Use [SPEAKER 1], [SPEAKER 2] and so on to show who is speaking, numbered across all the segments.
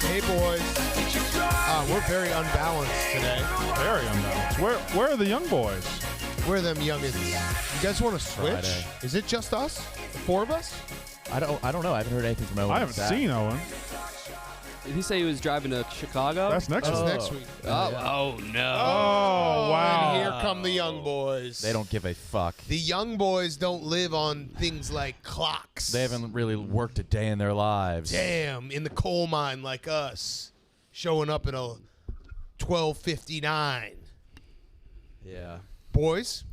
[SPEAKER 1] Hey, boys. We're very unbalanced today.
[SPEAKER 2] Very unbalanced. Where are the young boys?
[SPEAKER 1] We're them youngins. You guys want to switch?
[SPEAKER 3] Friday.
[SPEAKER 1] Is it just us? The four of us?
[SPEAKER 3] I don't know. I haven't heard anything from Owen.
[SPEAKER 2] I haven't seen Owen.
[SPEAKER 4] Did he say he was driving to Chicago?
[SPEAKER 2] That's next week.
[SPEAKER 1] Next week.
[SPEAKER 4] Oh, no.
[SPEAKER 2] Oh, wow.
[SPEAKER 1] And here come the young boys.
[SPEAKER 3] They don't give a fuck.
[SPEAKER 1] The young boys don't live on things like clocks.
[SPEAKER 3] They haven't really worked a day in their lives.
[SPEAKER 1] Damn, in the coal mine like us, showing up at a 12:59.
[SPEAKER 5] Yeah.
[SPEAKER 1] Boys?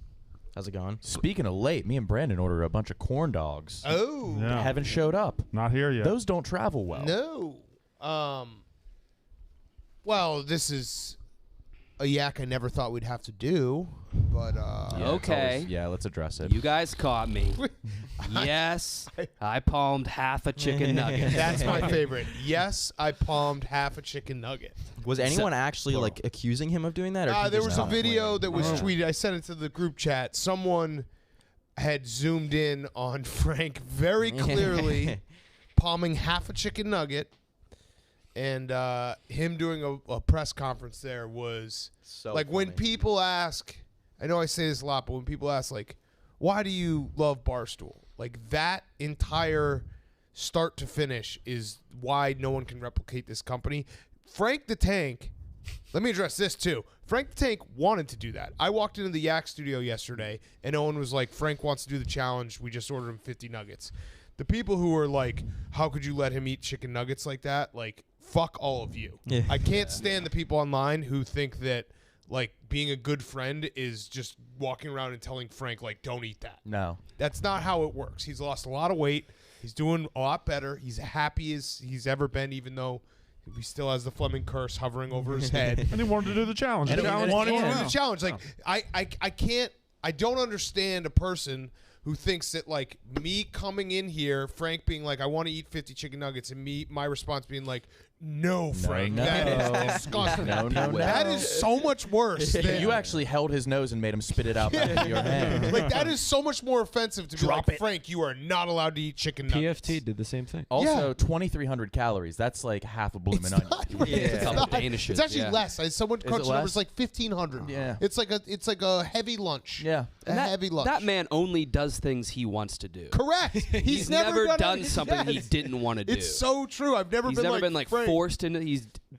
[SPEAKER 5] How's it going?
[SPEAKER 3] Speaking of late, me and Brandon ordered a bunch of corn dogs.
[SPEAKER 1] Oh.
[SPEAKER 2] Yeah.
[SPEAKER 3] They haven't showed up.
[SPEAKER 2] Not here yet.
[SPEAKER 3] Those don't travel well.
[SPEAKER 1] No. Well, this is a yak I never thought we'd have to do, but
[SPEAKER 3] Yeah, it's
[SPEAKER 4] Okay.
[SPEAKER 3] always- yeah, let's address it.
[SPEAKER 4] You guys caught me. Yes, I palmed half a chicken nugget.
[SPEAKER 1] that's my favorite. Yes, I palmed half a chicken nugget.
[SPEAKER 5] Was anyone actually like accusing him of doing that? Or he
[SPEAKER 1] There
[SPEAKER 5] just
[SPEAKER 1] was a
[SPEAKER 5] not
[SPEAKER 1] video that was
[SPEAKER 2] Oh.
[SPEAKER 1] tweeted. I sent it to the group chat. Someone had zoomed in on Frank very clearly palming half a chicken nugget, and him doing a press conference there was
[SPEAKER 5] So
[SPEAKER 1] like when
[SPEAKER 5] funny.
[SPEAKER 1] people ask. I know I say this a lot, but when people ask like, "Why do you love Barstool?" Like that entire start to finish is why no one can replicate this company. Frank the Tank. Let me address this too. Frank the Tank wanted to do that. I walked into the Yak studio yesterday, and Owen was like, "Frank wants to do the challenge. We just ordered him 50 nuggets." The people who are like, "How could you let him eat chicken nuggets like that?" Like, fuck all of you.
[SPEAKER 5] Yeah.
[SPEAKER 1] I can't stand the people online who think that like being a good friend is just walking around and telling Frank like, "Don't eat that."
[SPEAKER 3] No.
[SPEAKER 1] That's not how it works. He's lost a lot of weight. He's doing a lot better. He's happy as he's ever been, even though he still has the Fleming curse hovering over his head.
[SPEAKER 2] And he wanted to do the challenge.
[SPEAKER 1] And
[SPEAKER 2] The
[SPEAKER 1] he
[SPEAKER 2] challenge
[SPEAKER 1] wanted to
[SPEAKER 2] won.
[SPEAKER 1] do the challenge. Like I can't. I don't understand a person who thinks that like me coming in here, Frank being like, "I want to eat 50 chicken nuggets," and my response being like, "No, Frank,
[SPEAKER 3] no.
[SPEAKER 1] that is disgusting.
[SPEAKER 3] No.
[SPEAKER 1] That is so much worse." Than,
[SPEAKER 3] You actually held his nose and made him spit it out back into your hand.
[SPEAKER 1] like that is so much more offensive to be
[SPEAKER 3] Drop
[SPEAKER 1] like,
[SPEAKER 3] it.
[SPEAKER 1] "Frank, you are not allowed to eat chicken nuggets."
[SPEAKER 6] PFT did the same thing.
[SPEAKER 3] Also,
[SPEAKER 1] Yeah.
[SPEAKER 3] 2,300 calories. That's like half a bloomin' onion.
[SPEAKER 4] It's a couple
[SPEAKER 1] not.
[SPEAKER 4] Danishes,
[SPEAKER 1] It's actually
[SPEAKER 4] yeah.
[SPEAKER 1] less. Someone crunched the numbers
[SPEAKER 3] less?
[SPEAKER 1] like 1,500.
[SPEAKER 3] Yeah.
[SPEAKER 1] It's like a heavy lunch.
[SPEAKER 3] Yeah.
[SPEAKER 1] A heavy lunch.
[SPEAKER 4] That man only does things he wants to do.
[SPEAKER 1] Correct. He's never
[SPEAKER 4] done
[SPEAKER 1] anything-
[SPEAKER 4] something he
[SPEAKER 1] yes.
[SPEAKER 4] didn't want to do.
[SPEAKER 1] It's so true. I've never
[SPEAKER 4] He's
[SPEAKER 1] been
[SPEAKER 4] never
[SPEAKER 1] like
[SPEAKER 4] been like
[SPEAKER 1] Frank.
[SPEAKER 4] forced into.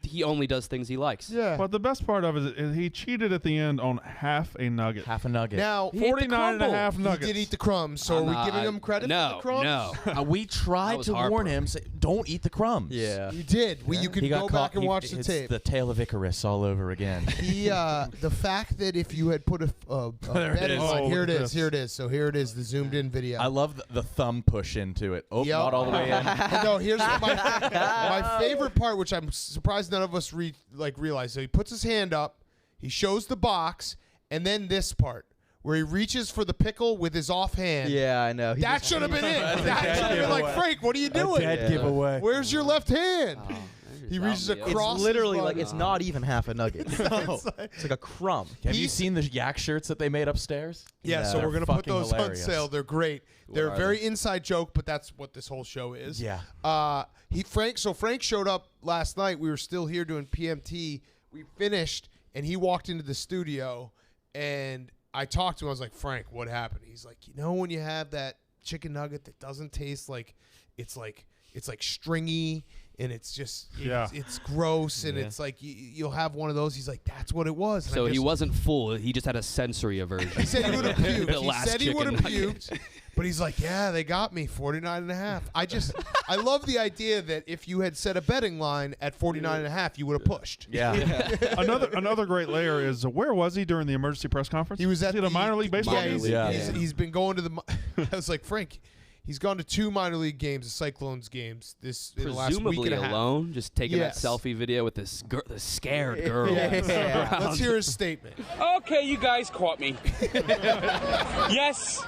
[SPEAKER 4] He only does things he likes.
[SPEAKER 1] Yeah.
[SPEAKER 2] But the best part of it is he cheated at the end on half a nugget.
[SPEAKER 3] Half a nugget.
[SPEAKER 1] Now,
[SPEAKER 4] He ate the
[SPEAKER 2] 49 and a
[SPEAKER 4] crumble.
[SPEAKER 2] half
[SPEAKER 1] he
[SPEAKER 2] nuggets.
[SPEAKER 1] did eat the crumbs. So are we
[SPEAKER 4] Nah,
[SPEAKER 1] giving him credit
[SPEAKER 4] no,
[SPEAKER 1] for the crumbs?
[SPEAKER 4] No,
[SPEAKER 3] We
[SPEAKER 4] That
[SPEAKER 3] tried
[SPEAKER 4] was
[SPEAKER 3] to warn
[SPEAKER 4] heartburn.
[SPEAKER 3] him, say, don't eat the crumbs.
[SPEAKER 5] Yeah.
[SPEAKER 1] You did. You could
[SPEAKER 3] He got
[SPEAKER 1] go
[SPEAKER 3] caught.
[SPEAKER 1] back and watch the
[SPEAKER 3] It's
[SPEAKER 1] tape.
[SPEAKER 3] the tale of Icarus all over again.
[SPEAKER 1] The fact that if you had put a
[SPEAKER 3] There it
[SPEAKER 1] bet in
[SPEAKER 3] is.
[SPEAKER 1] line,
[SPEAKER 2] Oh,
[SPEAKER 1] here
[SPEAKER 2] look
[SPEAKER 1] it
[SPEAKER 2] at
[SPEAKER 1] is.
[SPEAKER 2] this.
[SPEAKER 1] Here it is. So here it is. The zoomed in video.
[SPEAKER 3] I love the thumb push into it. Oh,
[SPEAKER 1] Yep.
[SPEAKER 3] not all the way in.
[SPEAKER 1] And no, here's my favorite part, which I'm surprised none of us realize. So he puts his hand up, he shows the box, and then this part where he reaches for the pickle with his offhand.
[SPEAKER 5] Yeah, I know. He
[SPEAKER 1] That
[SPEAKER 5] just-
[SPEAKER 1] should have been it.
[SPEAKER 3] That's a
[SPEAKER 1] That
[SPEAKER 3] dead
[SPEAKER 1] should have been like,
[SPEAKER 3] giveaway.
[SPEAKER 1] Frank, what are you doing?
[SPEAKER 5] dead giveaway.
[SPEAKER 1] Where's your left hand?
[SPEAKER 4] Oh,
[SPEAKER 1] He reaches
[SPEAKER 4] It's
[SPEAKER 1] across.
[SPEAKER 5] It's literally
[SPEAKER 1] his
[SPEAKER 5] like
[SPEAKER 1] body.
[SPEAKER 5] it's not even half a nugget. It's like a crumb.
[SPEAKER 3] Have you
[SPEAKER 1] He's-
[SPEAKER 3] seen the yak shirts that they made upstairs?
[SPEAKER 1] Yeah, so
[SPEAKER 3] They're
[SPEAKER 1] we're gonna put
[SPEAKER 3] fucking
[SPEAKER 1] those
[SPEAKER 3] hilarious.
[SPEAKER 1] on sale. They're great. They're
[SPEAKER 4] are
[SPEAKER 1] a very inside joke, but that's what this whole show is.
[SPEAKER 3] Yeah.
[SPEAKER 1] Frank showed up last night. We were still here doing PMT. We finished, and he walked into the studio, and I talked to him. I was like, "Frank, what happened?" He's like, "You know when you have that chicken nugget that doesn't taste like it's like stringy." And it's just, it's gross, and it's like you'll have one of those. He's like, that's what it was. And
[SPEAKER 4] So
[SPEAKER 1] I
[SPEAKER 4] he
[SPEAKER 1] just-
[SPEAKER 4] wasn't full. He just had a sensory aversion.
[SPEAKER 1] He said he would have puked.
[SPEAKER 4] The
[SPEAKER 1] He
[SPEAKER 4] last
[SPEAKER 1] said he
[SPEAKER 4] chicken
[SPEAKER 1] would have
[SPEAKER 4] nugget.
[SPEAKER 1] puked. But he's like, yeah, they got me, 49 and a half. I love the idea that if you had set a betting line at 49 and a half, you would have pushed.
[SPEAKER 3] Yeah.
[SPEAKER 2] Another great layer is where was he during the emergency press conference?
[SPEAKER 1] He was at
[SPEAKER 2] the minor league baseball
[SPEAKER 1] Yeah,
[SPEAKER 2] game?
[SPEAKER 1] he's been going to the. I was like, Frank, he's gone to 2 minor league games, the Cyclones games, in the last week
[SPEAKER 4] Presumably
[SPEAKER 1] and a half.
[SPEAKER 4] alone, just taking
[SPEAKER 1] Yes.
[SPEAKER 4] that selfie video with this scared girl.
[SPEAKER 1] Yeah.
[SPEAKER 4] around.
[SPEAKER 1] Let's hear his statement.
[SPEAKER 7] Okay, you guys caught me. Yes,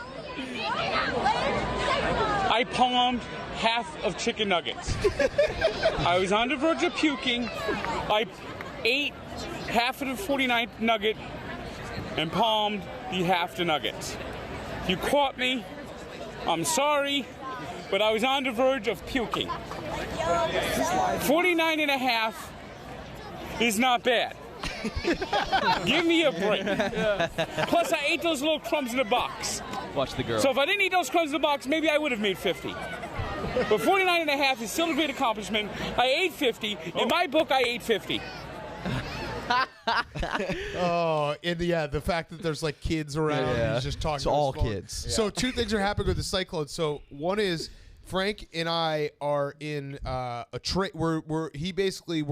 [SPEAKER 7] I palmed half of chicken nuggets. I was on the verge of puking. I ate half of the 49 nugget and palmed the half the nuggets. You caught me. I'm sorry. but I was on the verge of puking. 49.5 is not bad. Give me a break. Plus, I ate those little crumbs in the box.
[SPEAKER 4] Watch the girl.
[SPEAKER 7] So if I didn't eat those crumbs in the box, maybe I would have made 50. But 49.5 is still a great accomplishment. I ate 50. In my book, I ate 50.
[SPEAKER 1] Oh, and the fact that there's like kids around,
[SPEAKER 5] Yeah.
[SPEAKER 1] he's just talking.
[SPEAKER 5] It's
[SPEAKER 1] to his
[SPEAKER 5] all
[SPEAKER 1] phone.
[SPEAKER 5] kids.
[SPEAKER 1] So two things are happening with the Cyclones. So one is Frank and I are in a trade. We're basically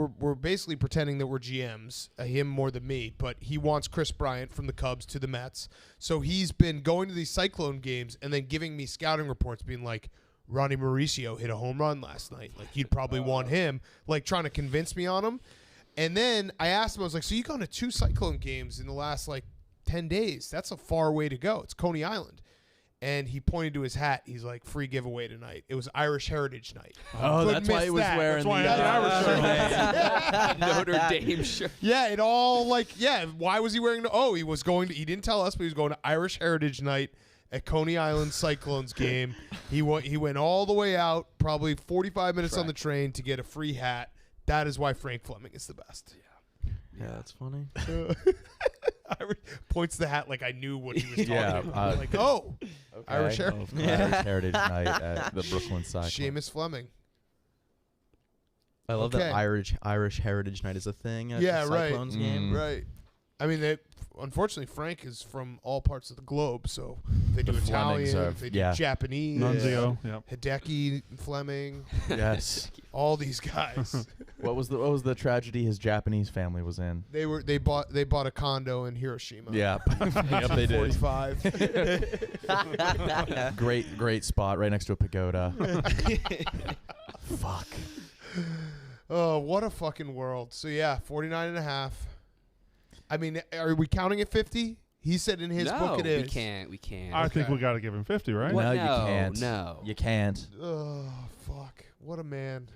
[SPEAKER 1] pretending that we're GMs. Him more than me, but he wants Chris Bryant from the Cubs to the Mets. So he's been going to these Cyclone games and then giving me scouting reports, being like, Ronnie Mauricio hit a home run last night. Like, you'd probably want him, like trying to convince me on him. And then I asked him, I was like, so you've gone to 2 Cyclone games in the last, like, 10 days. That's a far way to go. It's Coney Island. And he pointed to his hat. He's like, free giveaway tonight. It was Irish Heritage Night.
[SPEAKER 3] Oh,
[SPEAKER 1] Couldn't
[SPEAKER 3] that's why
[SPEAKER 1] miss
[SPEAKER 3] he was
[SPEAKER 1] that.
[SPEAKER 3] wearing
[SPEAKER 2] That's why
[SPEAKER 3] the
[SPEAKER 2] I had the Irish shirt.
[SPEAKER 4] Notre Dame shirt.
[SPEAKER 1] Yeah, it all, like, yeah, why was he wearing he was going to, he didn't tell us, but he was going to Irish Heritage Night at Coney Island Cyclones game. He went all the way out, probably 45 minutes on the train to get a free hat. That is why Frank Fleming is the best.
[SPEAKER 5] Yeah, that's funny.
[SPEAKER 1] Points the hat like I knew what he was talking
[SPEAKER 3] Yeah,
[SPEAKER 1] about. Like, Irish Heritage.
[SPEAKER 3] Irish Heritage Night at the Brooklyn Cyclones.
[SPEAKER 1] Seamus Fleming.
[SPEAKER 5] I love
[SPEAKER 1] Okay.
[SPEAKER 5] that Irish Heritage Night is a thing at
[SPEAKER 1] Yeah,
[SPEAKER 5] the
[SPEAKER 1] right.
[SPEAKER 5] Cyclones game.
[SPEAKER 1] Right. I mean, unfortunately, Frank is from all parts of the globe, so they do
[SPEAKER 3] The Flemings
[SPEAKER 1] Italian,
[SPEAKER 3] are-
[SPEAKER 1] they do
[SPEAKER 3] yeah.
[SPEAKER 1] Japanese,
[SPEAKER 2] Nunzio. Yep.
[SPEAKER 1] Hideki, Fleming,
[SPEAKER 3] Yes.
[SPEAKER 1] all these guys.
[SPEAKER 3] What was the tragedy his Japanese family was in?
[SPEAKER 1] They bought a condo in Hiroshima.
[SPEAKER 3] Yeah. Yep, they did.
[SPEAKER 1] 45.
[SPEAKER 3] Great spot right next to a pagoda. Fuck.
[SPEAKER 1] Oh, what a fucking world. So yeah, 49.5. I mean, are we counting at 50? He said in his book it is.
[SPEAKER 4] we can't. We can't.
[SPEAKER 2] I think
[SPEAKER 1] Okay.
[SPEAKER 2] we got to give him 50, right?
[SPEAKER 4] What?
[SPEAKER 3] No, you
[SPEAKER 4] No,
[SPEAKER 3] can't.
[SPEAKER 4] no.
[SPEAKER 3] You can't.
[SPEAKER 1] Oh, fuck. What a man.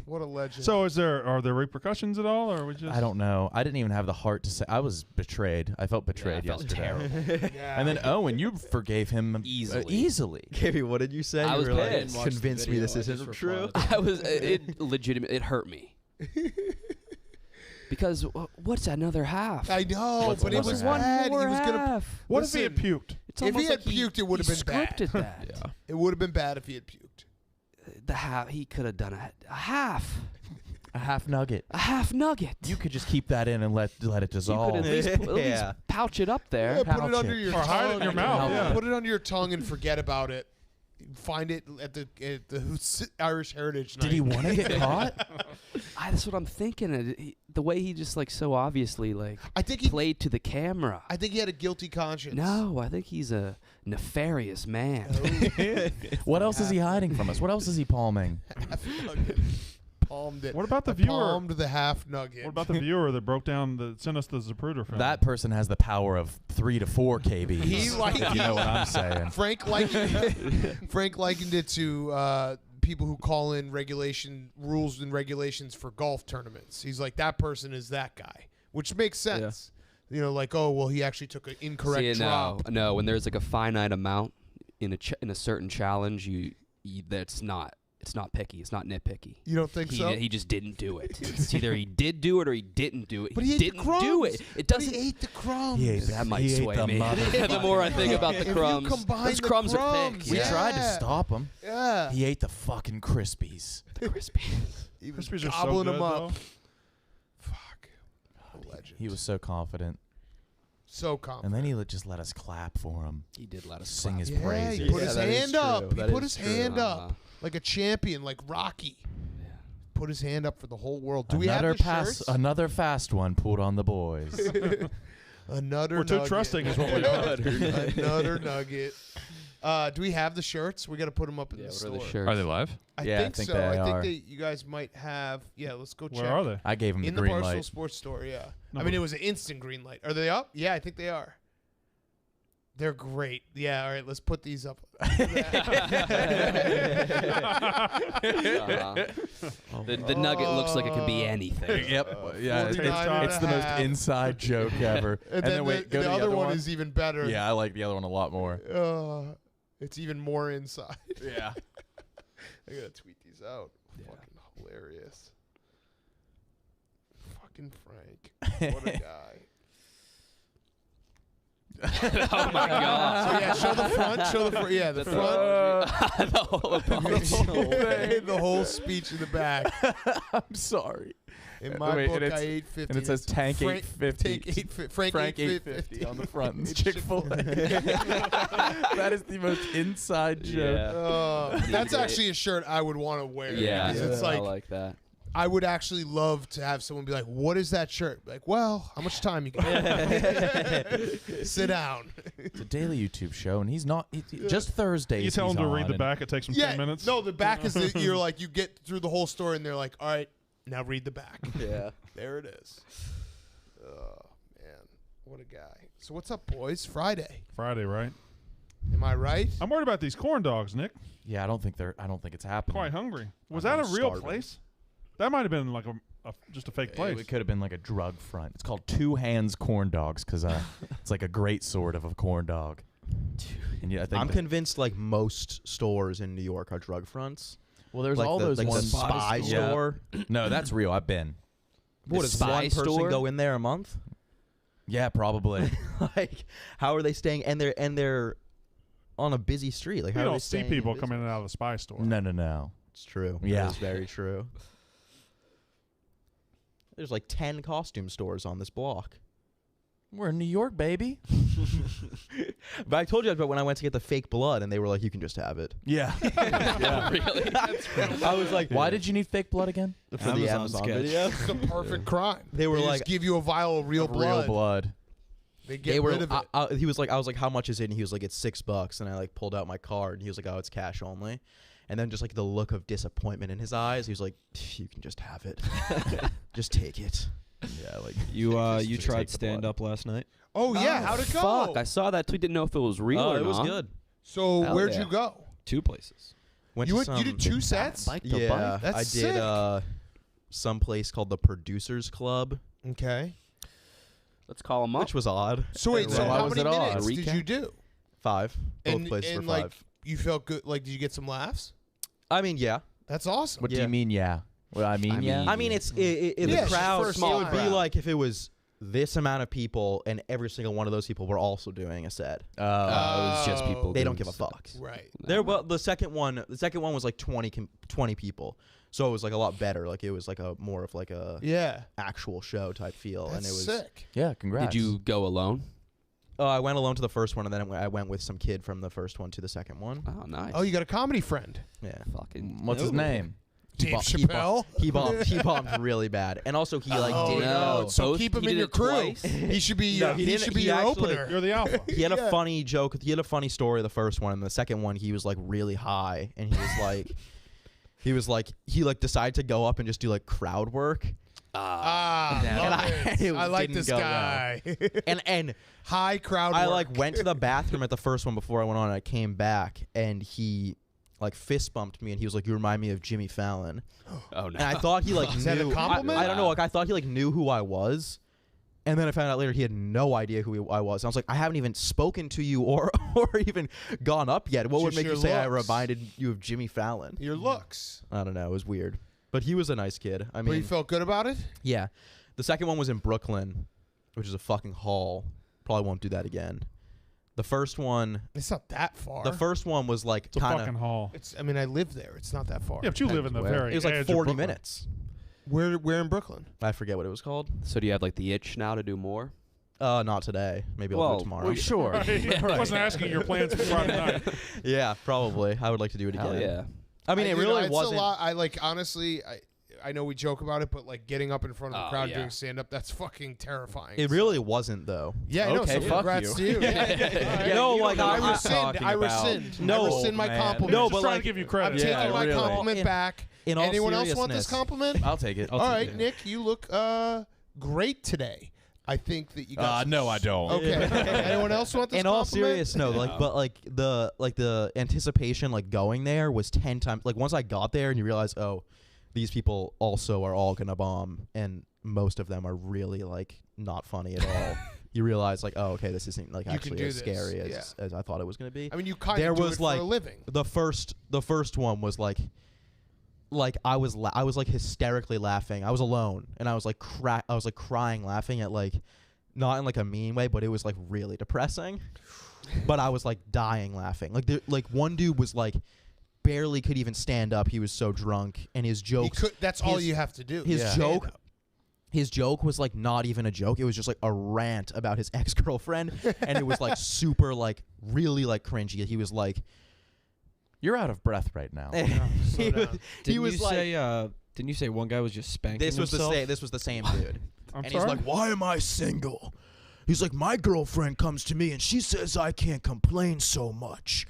[SPEAKER 1] What a legend.
[SPEAKER 2] So are there repercussions at all, or are we just?
[SPEAKER 3] I don't know. I didn't even have the heart to say. I was betrayed. I felt
[SPEAKER 4] Yeah, I
[SPEAKER 3] betrayed
[SPEAKER 4] felt
[SPEAKER 3] yesterday.
[SPEAKER 4] terrible.
[SPEAKER 1] yeah.
[SPEAKER 3] And then Owen, you forgave him
[SPEAKER 4] Easily.
[SPEAKER 5] Gaby, what did you say?
[SPEAKER 4] I
[SPEAKER 5] You
[SPEAKER 4] was
[SPEAKER 5] were like,
[SPEAKER 4] pissed.
[SPEAKER 5] convince me this isn't true.
[SPEAKER 4] I was it legitimate. It hurt me. Because what's another half?
[SPEAKER 1] I know,
[SPEAKER 3] What's
[SPEAKER 1] but it
[SPEAKER 3] another
[SPEAKER 1] was
[SPEAKER 3] half?
[SPEAKER 1] bad. He
[SPEAKER 4] More
[SPEAKER 1] was gonna.
[SPEAKER 4] half.
[SPEAKER 2] What if he had
[SPEAKER 1] Listen,
[SPEAKER 2] puked?
[SPEAKER 4] It's
[SPEAKER 1] If he
[SPEAKER 4] almost
[SPEAKER 1] had
[SPEAKER 4] like
[SPEAKER 1] puked, it would have been bad.
[SPEAKER 4] scripted that.
[SPEAKER 1] It would have been bad if he had puked.
[SPEAKER 4] The half. He could have done a half.
[SPEAKER 3] A half nugget.
[SPEAKER 4] A half nugget.
[SPEAKER 3] You could just keep that in and let it
[SPEAKER 4] You could
[SPEAKER 3] dissolve.
[SPEAKER 4] at least
[SPEAKER 5] Yeah.
[SPEAKER 4] pouch it up there.
[SPEAKER 1] Yeah, put it
[SPEAKER 3] pouch
[SPEAKER 1] under
[SPEAKER 3] it.
[SPEAKER 1] your
[SPEAKER 2] Or
[SPEAKER 1] tongue.
[SPEAKER 2] hide it in your mouth, yeah.
[SPEAKER 1] Put it under your tongue and forget about it. Find it at the Irish Heritage Night.
[SPEAKER 3] Did he want to get caught?
[SPEAKER 4] That's what I'm thinking. The way he just like so obviously like
[SPEAKER 1] I think he
[SPEAKER 4] played to the camera.
[SPEAKER 1] I think he had a guilty conscience.
[SPEAKER 4] No, I think he's a nefarious man.
[SPEAKER 3] What else is he hiding from us? What else is he palming?
[SPEAKER 1] Palmed it.
[SPEAKER 2] What about the
[SPEAKER 1] I
[SPEAKER 2] viewer?
[SPEAKER 1] Palmed the half nugget.
[SPEAKER 2] What about the viewer that sent us the Zapruder film?
[SPEAKER 3] That person has the power of 3 to 4 kb.
[SPEAKER 1] He like
[SPEAKER 3] you know what I'm saying.
[SPEAKER 1] Frank likened it to people who call in rules and regulations for golf tournaments. He's like, that person is that guy, which makes sense. You know, like, oh well, he actually took an incorrect
[SPEAKER 4] See,
[SPEAKER 1] drop.
[SPEAKER 4] no. When there's like a finite amount in a certain challenge, it's not picky. It's not nitpicky.
[SPEAKER 1] You don't think so?
[SPEAKER 4] He just didn't do it. It's either he did do it or he didn't do it.
[SPEAKER 1] But he ate
[SPEAKER 4] didn't
[SPEAKER 1] the crumbs.
[SPEAKER 4] do it. It
[SPEAKER 1] But
[SPEAKER 4] doesn't.
[SPEAKER 1] he ate the crumbs.
[SPEAKER 3] He ate
[SPEAKER 4] That might
[SPEAKER 3] He ate
[SPEAKER 4] sway
[SPEAKER 3] the
[SPEAKER 4] me.
[SPEAKER 3] motherfucker.
[SPEAKER 4] The more I think about the
[SPEAKER 1] If you
[SPEAKER 4] crumbs,
[SPEAKER 1] combine
[SPEAKER 4] those
[SPEAKER 1] the
[SPEAKER 4] crumbs are thick.
[SPEAKER 1] crumbs,
[SPEAKER 3] We
[SPEAKER 1] Yeah.
[SPEAKER 3] tried to stop him.
[SPEAKER 1] Yeah.
[SPEAKER 3] He ate the fucking Crispies.
[SPEAKER 4] The crispy.
[SPEAKER 1] He was
[SPEAKER 2] Crispies are so
[SPEAKER 1] gobbling
[SPEAKER 2] good,
[SPEAKER 1] them up.
[SPEAKER 2] though.
[SPEAKER 1] Fuck. A legend.
[SPEAKER 3] He was so confident.
[SPEAKER 1] so confident.
[SPEAKER 3] And then he just let us clap for him.
[SPEAKER 4] He did let us
[SPEAKER 3] Sing
[SPEAKER 4] clap.
[SPEAKER 3] his
[SPEAKER 1] Yeah,
[SPEAKER 3] praises.
[SPEAKER 1] he put
[SPEAKER 5] Yeah,
[SPEAKER 1] his
[SPEAKER 5] that is
[SPEAKER 1] hand
[SPEAKER 5] true.
[SPEAKER 1] up. He
[SPEAKER 5] That
[SPEAKER 1] put
[SPEAKER 5] is
[SPEAKER 1] his
[SPEAKER 5] true.
[SPEAKER 1] hand up like a champion, like Rocky. Put his hand up for the whole world. Do we have the shirts?
[SPEAKER 3] Another fast one pulled on the boys.
[SPEAKER 1] Another
[SPEAKER 2] We're too
[SPEAKER 1] nugget.
[SPEAKER 2] trusting is what we are.
[SPEAKER 1] Another nugget. Do we have the shirts? We got to put them up in the
[SPEAKER 4] What are
[SPEAKER 1] store.
[SPEAKER 4] the shirts?
[SPEAKER 6] Are they live?
[SPEAKER 3] Yeah, I
[SPEAKER 1] think
[SPEAKER 3] think
[SPEAKER 1] so.
[SPEAKER 3] they
[SPEAKER 1] I
[SPEAKER 3] are.
[SPEAKER 1] think you guys might have. Yeah, let's go check.
[SPEAKER 2] Where are they?
[SPEAKER 3] I gave him
[SPEAKER 1] In
[SPEAKER 3] the
[SPEAKER 1] the
[SPEAKER 3] green
[SPEAKER 1] Barstool
[SPEAKER 3] light.
[SPEAKER 1] Sports Store, yeah.
[SPEAKER 2] No,
[SPEAKER 1] I mean,
[SPEAKER 2] but-
[SPEAKER 1] it was an instant green light. Are they up? Yeah, I think they are. They're great. Yeah, all right, let's put these up.
[SPEAKER 4] The nugget looks like it could be anything.
[SPEAKER 3] Yep. Yeah,
[SPEAKER 1] 49
[SPEAKER 3] it's the
[SPEAKER 1] and a
[SPEAKER 3] most
[SPEAKER 1] half.
[SPEAKER 3] inside joke ever.
[SPEAKER 1] And then
[SPEAKER 3] wait, go
[SPEAKER 1] the
[SPEAKER 3] to
[SPEAKER 1] other one
[SPEAKER 3] one
[SPEAKER 1] is even better.
[SPEAKER 3] Yeah, I like the other one a lot more.
[SPEAKER 1] It's even more inside.
[SPEAKER 3] Yeah.
[SPEAKER 1] I gotta tweet these out. Fucking hilarious. Fucking Frank. What a guy.
[SPEAKER 4] Oh my god.
[SPEAKER 1] So yeah, show the front. Show the front. Yeah, the front.
[SPEAKER 4] The whole apology.
[SPEAKER 1] The whole speech in the back.
[SPEAKER 3] I'm sorry.
[SPEAKER 1] In my
[SPEAKER 3] Wait,
[SPEAKER 1] book,
[SPEAKER 3] and
[SPEAKER 1] I
[SPEAKER 3] it's-
[SPEAKER 1] ate 50.
[SPEAKER 3] And it says Tank
[SPEAKER 1] Frank,
[SPEAKER 3] 850.
[SPEAKER 1] Take Frank
[SPEAKER 3] Frank
[SPEAKER 1] 850
[SPEAKER 3] on the front. It's
[SPEAKER 1] It's
[SPEAKER 3] Chick-fil-A. That is the most inside joke.
[SPEAKER 4] Yeah.
[SPEAKER 1] That's actually a shirt I would want to wear.
[SPEAKER 4] Yeah.
[SPEAKER 1] because it's
[SPEAKER 4] I
[SPEAKER 1] like
[SPEAKER 4] like that.
[SPEAKER 1] I would actually love to have someone be like, "What is that shirt?" Like, well, how much time you got? Sit down.
[SPEAKER 3] It's a daily YouTube show, and he's not. Just Thursdays.
[SPEAKER 2] You tell
[SPEAKER 3] he's
[SPEAKER 2] him to read
[SPEAKER 3] on,
[SPEAKER 2] the
[SPEAKER 3] and-
[SPEAKER 2] back. It takes him
[SPEAKER 1] Yeah,
[SPEAKER 2] 10 minutes.
[SPEAKER 1] no, the back is you're like you get through the whole story and they're like, "All right, now read the back."
[SPEAKER 5] Yeah.
[SPEAKER 1] There it is. Oh man, what a guy. So what's up, boys? Friday.
[SPEAKER 2] Friday, right?
[SPEAKER 1] Am I right?
[SPEAKER 2] I'm worried about these corn dogs, Nick.
[SPEAKER 3] Yeah, I don't think it's happening.
[SPEAKER 2] Quite hungry. Was
[SPEAKER 5] I'm
[SPEAKER 2] that a real
[SPEAKER 5] starving.
[SPEAKER 2] place? That might have been like just a fake place.
[SPEAKER 3] It could have been like a drug front. It's called Two Hands Corn Dogs because it's like a great sort of a corn dog. And yeah, I think
[SPEAKER 5] I'm convinced like most stores in New York are drug fronts.
[SPEAKER 3] well, there's
[SPEAKER 5] like
[SPEAKER 3] all
[SPEAKER 5] the,
[SPEAKER 3] those
[SPEAKER 5] like
[SPEAKER 3] ones.
[SPEAKER 5] the spy
[SPEAKER 3] Yeah.
[SPEAKER 5] store.
[SPEAKER 3] No, that's real. I've been.
[SPEAKER 5] What
[SPEAKER 4] The
[SPEAKER 5] does
[SPEAKER 4] spy
[SPEAKER 5] one person
[SPEAKER 4] store?
[SPEAKER 5] go in there a month?
[SPEAKER 3] Yeah, probably.
[SPEAKER 5] Like, how are they staying? And they're on a busy street. Like,
[SPEAKER 2] you
[SPEAKER 5] how are
[SPEAKER 2] don't
[SPEAKER 5] they
[SPEAKER 2] see
[SPEAKER 5] staying
[SPEAKER 2] people
[SPEAKER 5] in
[SPEAKER 2] coming in and out of the spy store.
[SPEAKER 3] No.
[SPEAKER 5] It's true.
[SPEAKER 3] Yeah.
[SPEAKER 5] It is very true. There's like 10 costume stores on this block.
[SPEAKER 3] We're in New York, baby.
[SPEAKER 5] But I told you about when I went to get the fake blood, and they were like, "You can just have it."
[SPEAKER 3] Yeah.
[SPEAKER 4] Really?
[SPEAKER 5] I was like,
[SPEAKER 3] Why did you need fake blood again?
[SPEAKER 5] for the Amazon video?
[SPEAKER 1] It's the perfect crime.
[SPEAKER 5] They were
[SPEAKER 1] just
[SPEAKER 5] like-
[SPEAKER 1] give you a vial of real blood.
[SPEAKER 3] Real blood.
[SPEAKER 1] They get
[SPEAKER 5] They were.
[SPEAKER 1] rid of it.
[SPEAKER 5] He was like, I was like, "How much is it?" And he was like, "It's $6." And I like pulled out my card, and he was like, "Oh, it's cash only." And then just like the look of disappointment in his eyes, he was like, "You can just have it. Just take it."
[SPEAKER 3] Yeah, like
[SPEAKER 6] You
[SPEAKER 3] just
[SPEAKER 6] tried
[SPEAKER 3] take the
[SPEAKER 6] stand
[SPEAKER 3] blood.
[SPEAKER 6] up last night?
[SPEAKER 1] Oh yeah,
[SPEAKER 4] Oh,
[SPEAKER 1] how'd it go?
[SPEAKER 4] Fuck, I saw that tweet. Didn't know if it was real or
[SPEAKER 5] it was
[SPEAKER 4] not.
[SPEAKER 5] good.
[SPEAKER 1] So
[SPEAKER 4] Hell
[SPEAKER 1] where'd
[SPEAKER 4] yeah.
[SPEAKER 1] you go?
[SPEAKER 6] 2 places.
[SPEAKER 5] Went
[SPEAKER 1] You
[SPEAKER 5] to
[SPEAKER 1] went, you did 2 sets?
[SPEAKER 4] Bike to
[SPEAKER 5] Yeah,
[SPEAKER 4] bike?
[SPEAKER 1] That's
[SPEAKER 5] I
[SPEAKER 1] sick.
[SPEAKER 5] did some place called the Producers Club,
[SPEAKER 1] Okay.
[SPEAKER 4] Let's call him up.
[SPEAKER 5] which was odd.
[SPEAKER 1] So wait, so
[SPEAKER 3] Why
[SPEAKER 1] how
[SPEAKER 3] was
[SPEAKER 1] many
[SPEAKER 3] it odd?
[SPEAKER 1] minutes did
[SPEAKER 4] Recap?
[SPEAKER 1] you do?
[SPEAKER 5] 5. Both
[SPEAKER 1] And,
[SPEAKER 5] places
[SPEAKER 1] and
[SPEAKER 5] were 5.
[SPEAKER 1] like you felt good. Like, did you get some laughs?
[SPEAKER 5] I mean, yeah.
[SPEAKER 1] That's awesome.
[SPEAKER 3] What do
[SPEAKER 5] Yeah.
[SPEAKER 3] you mean? Yeah. Well, I mean,
[SPEAKER 4] I
[SPEAKER 3] yeah.
[SPEAKER 4] mean-
[SPEAKER 5] I mean, it's
[SPEAKER 1] Yeah,
[SPEAKER 5] the
[SPEAKER 1] it's
[SPEAKER 5] crowd.
[SPEAKER 1] first
[SPEAKER 5] It would
[SPEAKER 1] time.
[SPEAKER 5] be like if it was this amount of people and every single one of those people were also doing a set.
[SPEAKER 4] it was just people.
[SPEAKER 5] They don't
[SPEAKER 4] doing
[SPEAKER 5] give a
[SPEAKER 4] stuff.
[SPEAKER 5] fuck.
[SPEAKER 1] Right.
[SPEAKER 5] Well, the second one was like 20 people, so it was like a lot better. Like it was like a more of like a
[SPEAKER 1] Yeah.
[SPEAKER 5] actual show type feel,
[SPEAKER 1] That's
[SPEAKER 5] and it was.
[SPEAKER 1] sick.
[SPEAKER 3] Yeah, congrats.
[SPEAKER 4] Did you go alone?
[SPEAKER 5] I went alone to the first one, and then I went with some kid from the first one to the second one.
[SPEAKER 4] Oh, nice.
[SPEAKER 1] Oh, you got a comedy friend,
[SPEAKER 5] Yeah.
[SPEAKER 4] fucking.
[SPEAKER 3] What's his name?
[SPEAKER 1] Dave
[SPEAKER 5] He
[SPEAKER 1] Chappelle.
[SPEAKER 5] He bombed really bad, and also he like
[SPEAKER 1] Oh,
[SPEAKER 5] did.
[SPEAKER 1] no. So
[SPEAKER 4] Both-
[SPEAKER 1] keep him
[SPEAKER 4] he
[SPEAKER 1] in
[SPEAKER 4] did
[SPEAKER 1] your
[SPEAKER 4] it
[SPEAKER 1] crew.
[SPEAKER 4] twice?
[SPEAKER 1] He should be.
[SPEAKER 5] No,
[SPEAKER 1] he
[SPEAKER 5] he didn't-
[SPEAKER 1] should be
[SPEAKER 5] he
[SPEAKER 1] your
[SPEAKER 5] actually-
[SPEAKER 1] opener.
[SPEAKER 2] You're the alpha.
[SPEAKER 5] He had a
[SPEAKER 1] Yeah.
[SPEAKER 5] funny joke. He had a funny story the first one, and the second one he was like really high, and he was like, he decided to go up and just do like crowd work,
[SPEAKER 1] Ah,
[SPEAKER 5] And
[SPEAKER 1] love
[SPEAKER 5] I-
[SPEAKER 1] it.
[SPEAKER 5] it
[SPEAKER 1] I like
[SPEAKER 5] didn't
[SPEAKER 1] this
[SPEAKER 5] go
[SPEAKER 1] guy.
[SPEAKER 5] and
[SPEAKER 1] High crowd.
[SPEAKER 5] I
[SPEAKER 1] work.
[SPEAKER 5] like went to the bathroom at the first one before I went on, and I came back, and he like fist bumped me, and he was like, "You remind me of Jimmy Fallon,"
[SPEAKER 4] Oh no.
[SPEAKER 5] and I thought he like
[SPEAKER 1] Is that a
[SPEAKER 5] knew.
[SPEAKER 1] compliment?
[SPEAKER 5] I don't know. Like I thought he like knew who I was. And then I found out later he had no idea who I was. And I was like, I haven't even spoken to you or even gone up yet. What would
[SPEAKER 1] Just
[SPEAKER 5] make you
[SPEAKER 1] your
[SPEAKER 5] say I
[SPEAKER 1] looks.
[SPEAKER 5] reminded you of Jimmy Fallon?
[SPEAKER 1] Your looks.
[SPEAKER 5] I don't know. It was weird. But he was a nice kid. I
[SPEAKER 1] But you
[SPEAKER 5] mean,
[SPEAKER 1] felt good about it?
[SPEAKER 5] yeah. The second one was in Brooklyn, which is a fucking haul. Probably won't do that again. The first one,
[SPEAKER 1] It's not that far.
[SPEAKER 5] the first one was like
[SPEAKER 2] It's a
[SPEAKER 5] kind
[SPEAKER 2] fucking
[SPEAKER 5] of.
[SPEAKER 2] haul.
[SPEAKER 1] It's. I mean, I live there. It's not that far.
[SPEAKER 2] Yeah, but you live in the
[SPEAKER 4] Where?
[SPEAKER 2] very
[SPEAKER 5] It was like
[SPEAKER 2] edge of
[SPEAKER 5] 40
[SPEAKER 2] Brooklyn.
[SPEAKER 5] minutes.
[SPEAKER 1] Where in Brooklyn?
[SPEAKER 5] I forget what it was called.
[SPEAKER 4] So do you have like the itch now to do more?
[SPEAKER 5] Not today. Maybe I'll do it tomorrow.
[SPEAKER 3] Well, sure.
[SPEAKER 2] Right. I wasn't asking your plans for Friday night.
[SPEAKER 5] Yeah, probably. I would like to do it again.
[SPEAKER 4] Hell yeah.
[SPEAKER 5] I mean, it
[SPEAKER 1] you know,
[SPEAKER 5] really
[SPEAKER 1] it's
[SPEAKER 5] wasn't.
[SPEAKER 1] a lot. I like honestly. I know we joke about it, but like getting up in front of a
[SPEAKER 4] Oh,
[SPEAKER 1] crowd
[SPEAKER 4] yeah.
[SPEAKER 1] doing stand up, that's fucking terrifying.
[SPEAKER 5] It really wasn't though.
[SPEAKER 1] Yeah, I know.
[SPEAKER 3] Okay,
[SPEAKER 1] So
[SPEAKER 3] fuck
[SPEAKER 1] congrats
[SPEAKER 3] you.
[SPEAKER 1] to you. Yeah.
[SPEAKER 5] No,
[SPEAKER 3] you
[SPEAKER 5] like
[SPEAKER 3] don't know
[SPEAKER 5] I
[SPEAKER 3] what
[SPEAKER 5] was
[SPEAKER 3] you're talking
[SPEAKER 1] I
[SPEAKER 3] about.
[SPEAKER 1] rescind.
[SPEAKER 5] No,
[SPEAKER 1] I rescind my
[SPEAKER 3] man.
[SPEAKER 1] compliment.
[SPEAKER 5] No,
[SPEAKER 2] Just
[SPEAKER 5] but
[SPEAKER 2] trying
[SPEAKER 5] like
[SPEAKER 2] to give you
[SPEAKER 1] I'm
[SPEAKER 2] credit.
[SPEAKER 1] taking
[SPEAKER 3] Yeah,
[SPEAKER 1] my
[SPEAKER 3] really.
[SPEAKER 1] compliment back.
[SPEAKER 5] in all
[SPEAKER 1] Anyone else want this
[SPEAKER 5] seriousness-
[SPEAKER 1] compliment?
[SPEAKER 3] I'll take it.
[SPEAKER 1] All right, Nick, you look great today. I think that you got.
[SPEAKER 3] No, I don't.
[SPEAKER 1] Okay. Anyone else want this
[SPEAKER 5] In all
[SPEAKER 1] compliment?
[SPEAKER 5] serious, no, like, but like the anticipation, like going there was 10 times. Like once I got there and you realize, oh, these people also are all gonna bomb, and most of them are really like not funny at all. You realize like, oh, okay, this isn't like
[SPEAKER 1] You can
[SPEAKER 5] actually
[SPEAKER 1] do
[SPEAKER 5] as
[SPEAKER 1] this,
[SPEAKER 5] scary
[SPEAKER 1] yeah.
[SPEAKER 5] as I thought it was gonna be.
[SPEAKER 1] I mean, you kind
[SPEAKER 5] There
[SPEAKER 1] of do
[SPEAKER 5] was
[SPEAKER 1] it
[SPEAKER 5] like
[SPEAKER 1] for a living.
[SPEAKER 5] the first one was like like I was like hysterically laughing. I was alone, and I was like crying laughing at like, not in like a mean way, but it was like really depressing. But I was like dying laughing. Like one dude was like barely could even stand up. He was so drunk, and his jokes.
[SPEAKER 1] That's all you have to do.
[SPEAKER 5] His joke was like not even a joke. It was just like a rant about his ex-girlfriend, and it was like super like really like cringy. He was like,
[SPEAKER 3] You're out of breath right now.
[SPEAKER 6] Didn't
[SPEAKER 5] Didn't
[SPEAKER 6] you say one guy was just spanking
[SPEAKER 5] this was
[SPEAKER 6] himself?
[SPEAKER 5] this was the same dude.
[SPEAKER 2] I'm
[SPEAKER 5] And
[SPEAKER 2] sorry?
[SPEAKER 5] he's like, why am I single? He's like, my girlfriend comes to me and she says I can't complain so much.